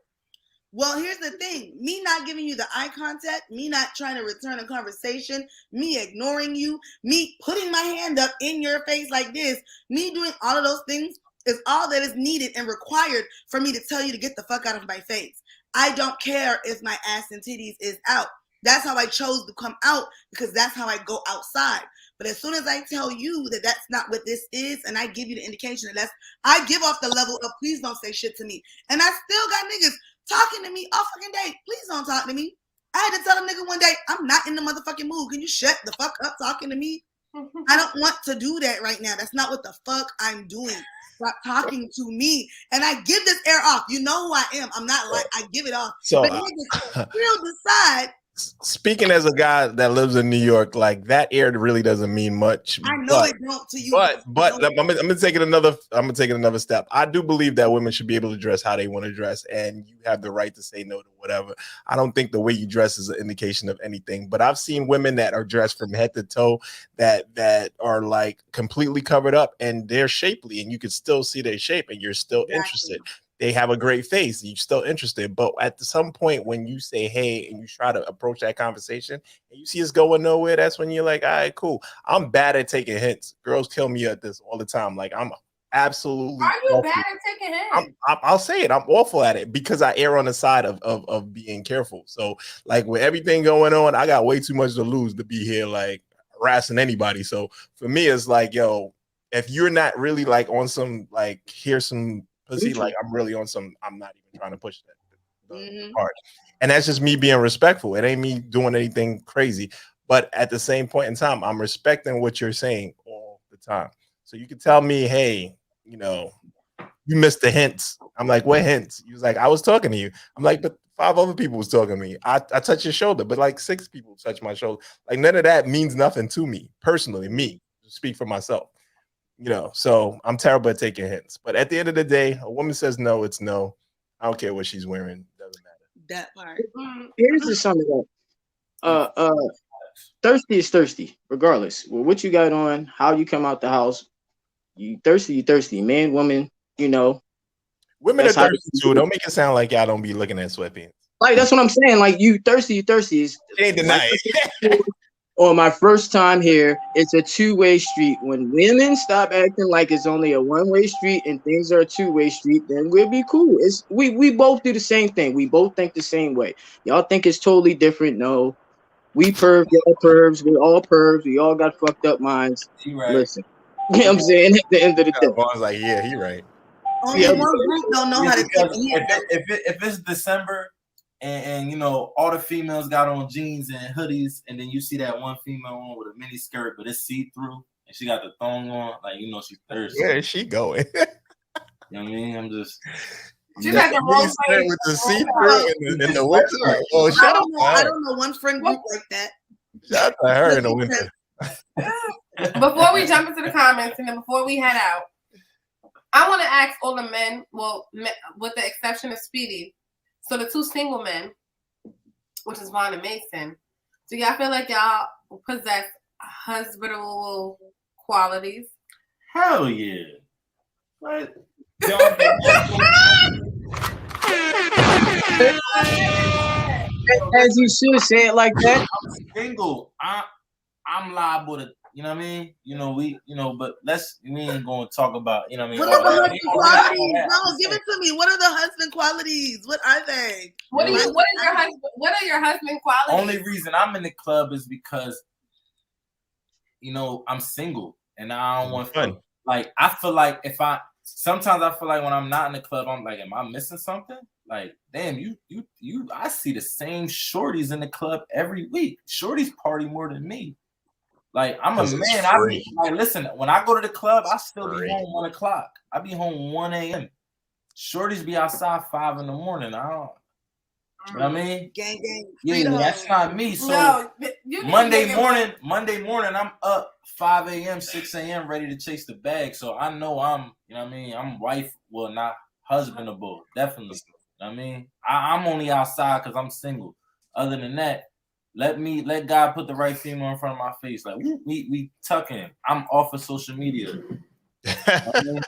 Well, here's the thing. Me not giving you the eye contact, me not trying to return a conversation, me ignoring you, me putting my hand up in your face like this, me doing all of those things is all that is needed and required for me to tell you to get the fuck out of my face. I don't care if my ass and titties is out. That's how I chose to come out, because that's how I go outside. But as soon as I tell you that that's not what this is, and I give you the indication that I give off the level of please don't say shit to me. And I still got niggas talking to me all fucking day. Please don't talk to me. I had to tell a nigga one day, I'm not in the motherfucking mood. Can you shut the fuck up talking to me? I don't want to do that right now. That's not what the fuck I'm doing. Stop talking to me. And I give this air off. You know who I am. I'm not like, I give it off. So, but niggas still decide. Speaking as a guy that lives in New York, like that air really doesn't mean much. I know it don't to you. But I'm gonna take it another step. I do believe that women should be able to dress how they want to dress, and you have the right to say no to whatever. I don't think the way you dress is an indication of anything. But I've seen women that are dressed from head to toe that are like completely covered up, and they're shapely, and you can still see their shape, and you're still interested. They have a great face. You're still interested. But at some point when you say, hey, and you try to approach that conversation and you see it's going nowhere, that's when you're like, all right, cool. I'm bad at taking hints. Girls kill me at this all the time. Like, I'm absolutely. Are you bad at taking hints? I'll say it. I'm awful at it because I err on the side of being careful. So like with everything going on, I got way too much to lose to be here like harassing anybody. So for me, it's like, yo, if you're not really like on some, like, here's some pussy, like I'm really on some, I'm not even trying to push that part. And that's just me being respectful. It ain't me doing anything crazy. But at the same point in time, I'm respecting what you're saying all the time. So you can tell me, hey, you know, you missed the hints. I'm like, what hints? He was like, I was talking to you. I'm like, but 5 other people was talking to me. I touched your shoulder, but like 6 people touched my shoulder. Like none of that means nothing to me personally, me, to speak for myself. You know, so I'm terrible at taking hints. But at the end of the day, a woman says no, it's no. I don't care what she's wearing. Doesn't matter. That part. Here's the sum of that. Thirsty is thirsty, regardless. Well, what you got on, how you come out the house. You thirsty. Man, woman, you know. Women are thirsty too. Don't make it sound like y'all don't be looking at sweatpants. Like, that's what I'm saying. Like, you thirsty. Is ain't denying it. On my first time here, it's a 2-way street. When women stop acting like it's only a 1-way street and things are a 2-way street, then we'll be cool. We both do the same thing. We both think the same way. Y'all think it's totally different. No, we perv, y'all pervs. We're all pervs. We all got fucked up minds. Right. Listen, you know what I'm saying? At the end of the day, I was like, yeah, he right. Only one group don't know how to take a hint. If it's December and you know all the females got on jeans and hoodies, and then you see that one female on with a mini skirt, but it's see-through, and she got the thong on, like, you know she's thirsty. Where is she going? You know what I mean? I'm just. She's like the wrong place with the see-through in the winter. Oh, I don't know one friend group like that. Shout out to her in the winter. Before we jump into the comments and then before we head out, I want to ask all the men, well, with the exception of Speedy, so the 2 single men, which is Vaughn and Mason, do y'all feel like y'all possess husbandable qualities? Hell yeah. What? as you should say it like that. I'm single. I'm liable to you know what I mean? But we ain't gonna talk about, you know what I mean? What are the husband qualities? No, give it to me. What are the husband qualities? What are they? What are your husband qualities? Only reason I'm in the club is because, I'm single and I don't want fun. Like, I feel like sometimes I feel like when I'm not in the club, I'm like, am I missing something? Like, damn, I see the same shorties in the club every week. Shorties party more than me. Like, I'm a man. Listen, when I go to the club, I still be home 1 o'clock. I be home 1 a.m. Shorties be outside 5 in the morning. I don't. You know what I mean? Gang. Yeah, that's not me. So Monday morning, I'm up 5 a.m., 6 a.m. ready to chase the bag. So I know I'm not husbandable. Definitely. You know what I mean? I'm only outside because I'm single. Other than that, let God put the right female in front of my face. Like we tucking. I'm off of social media. You know what I mean?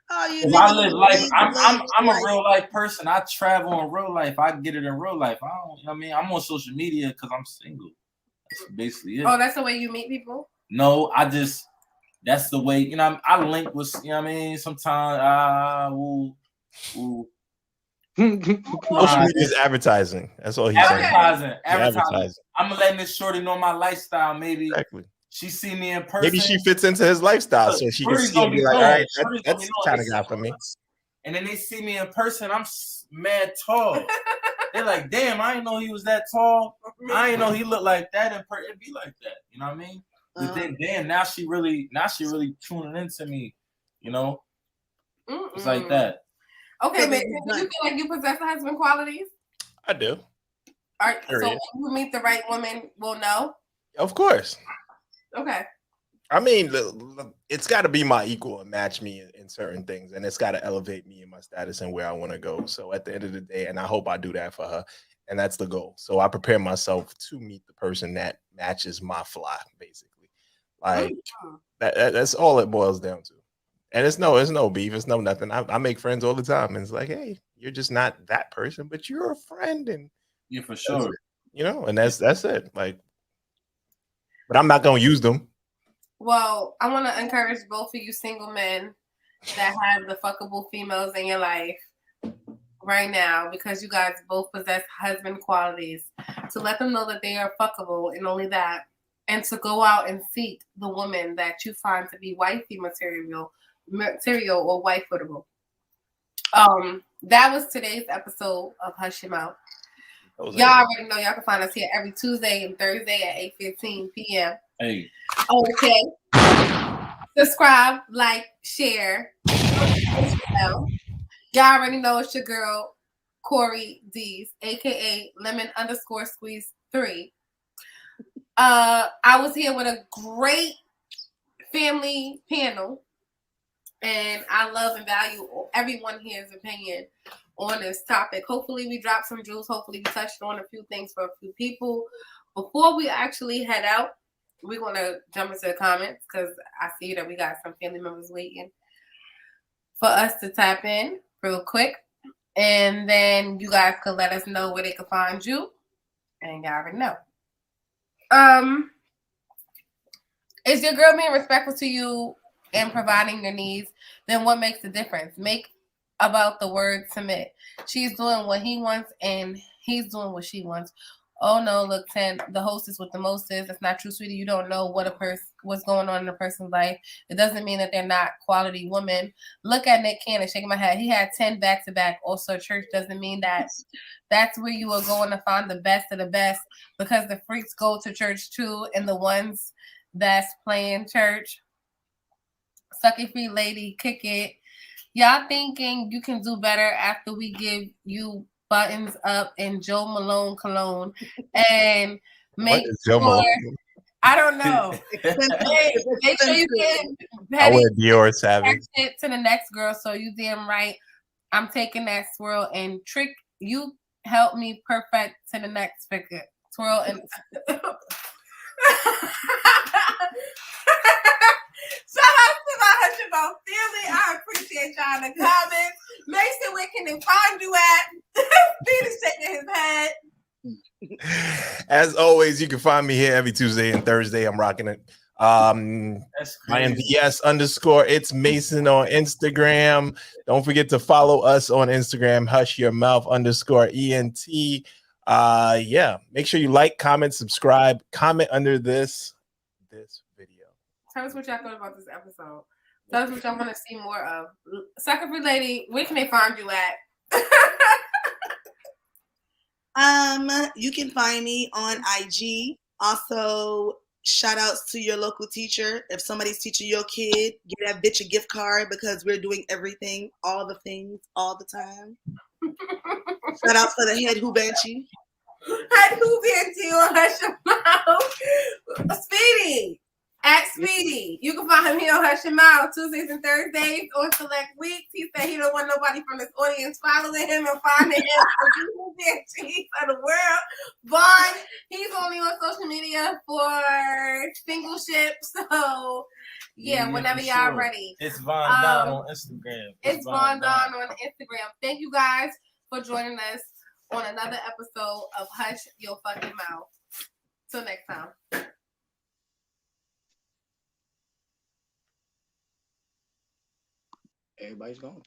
I live life. I'm a real life person. I travel in real life. I get it in real life. I don't. You know what I mean, I'm on social media because I'm single. That's basically it. Oh, that's the way you meet people? No, that's the way. I link with. You know what I mean. Sometimes social media is advertising. That's all he's saying. Advertising. I'm letting this shorty know my lifestyle. Maybe. Exactly. She see me in person. Maybe she fits into his lifestyle, so she can see and be like, all right, that's the kind of guy for me. And then they see me in person, I'm mad tall. They're like, damn, I didn't know he was that tall. I didn't know he looked like that in person. It'd be like that. You know what I mean? But then, damn, now she really tuning into me. It's like that. Okay, man. Do you feel like you possess husband qualities? I do. All right. So when you meet the right woman, we'll know. Of course. Okay. I mean, it's got to be my equal and match me in certain things, and it's got to elevate me in my status and where I want to go. So at the end of the day, and I hope I do that for her, and that's the goal. So I prepare myself to meet the person that matches my fly, basically. Like that's all it boils down to. And it's no beef, it's no nothing. I make friends all the time, and it's like, hey, you're just not that person, but you're a friend, and yeah, for sure. And that's it. Like. But I'm not going to use them. Well, I want to encourage both of you single men that have the fuckable females in your life right now, because you guys both possess husband qualities, to let them know that they are fuckable and only that, and to go out and seek the woman that you find to be wifey material or wifeable. That was today's episode of Hush Your Mouth. Y'all already know y'all can find us here every Tuesday and Thursday at 8:15 p.m. Hey. Okay. Subscribe, like, share. Y'all already know it's your girl, Corey Dees, aka lemon_squeeze3. I was here with a great family panel, and I love and value everyone here's opinion on this topic. Hopefully we dropped some jewels. Hopefully we touched on a few things for a few people. Before we actually head out, we're going to jump into the comments because I see that we got some family members waiting for us to tap in real quick. And then you guys can let us know where they can find you. And y'all already know. Is your girl being respectful to you and providing your needs? Then what makes the difference? Make about the word submit. She's doing what he wants and he's doing what she wants. Oh no, look, 10, the hostess with the mostest. That's not true, sweetie. You don't know what's going on in a person's life. It doesn't mean that they're not quality women. Look at Nick Cannon, shaking my head. He had 10 back-to-back. Also, church doesn't mean that that's where you are going to find the best of the best, because the freaks go to church too, and the ones that's playing church. Suck it free lady, kick it. Y'all thinking you can do better after we give you buttons up in Joe Malone cologne and make sure, I don't know. Make sure you get I wear Dior Savage to the next girl. So you damn right. I'm taking that swirl and trick. You help me perfect to the next figure. Twirl and shout out to my Hush Your Mouth family. I appreciate y'all in the comments. Mason, where can they find you at? Peter's shaking his head. As always, you can find me here every Tuesday and Thursday. I'm rocking it INVS _ it's Mason on Instagram. Don't forget to follow us on Instagram, Hush Your Mouth _ENT. Yeah, make sure you like, comment, subscribe, comment under this video. Tell us what y'all thought about this episode. Tell us what y'all want to see more of. Sucker Free Lady, where can they find you at? You can find me on IG. Also, shout outs to your local teacher. If somebody's teaching your kid, give that bitch a gift card because we're doing everything, all the things, all the time. Shout out for the head Hubanchi. Head Hubanchi on Hush Your Mouth. Speedy. At Speedy. You can find me on Hush Your Mouth Tuesdays and Thursdays on select weeks. He said he don't want nobody from his audience following him and finding him for the world. Vaughn, he's only on social media for single ship. So yeah, whenever y'all ready. It's Von Don on Instagram. It's Von Don on Instagram. Thank you guys for joining us on another episode of Hush Your Fucking Mouth. Till next time. Everybody's gone.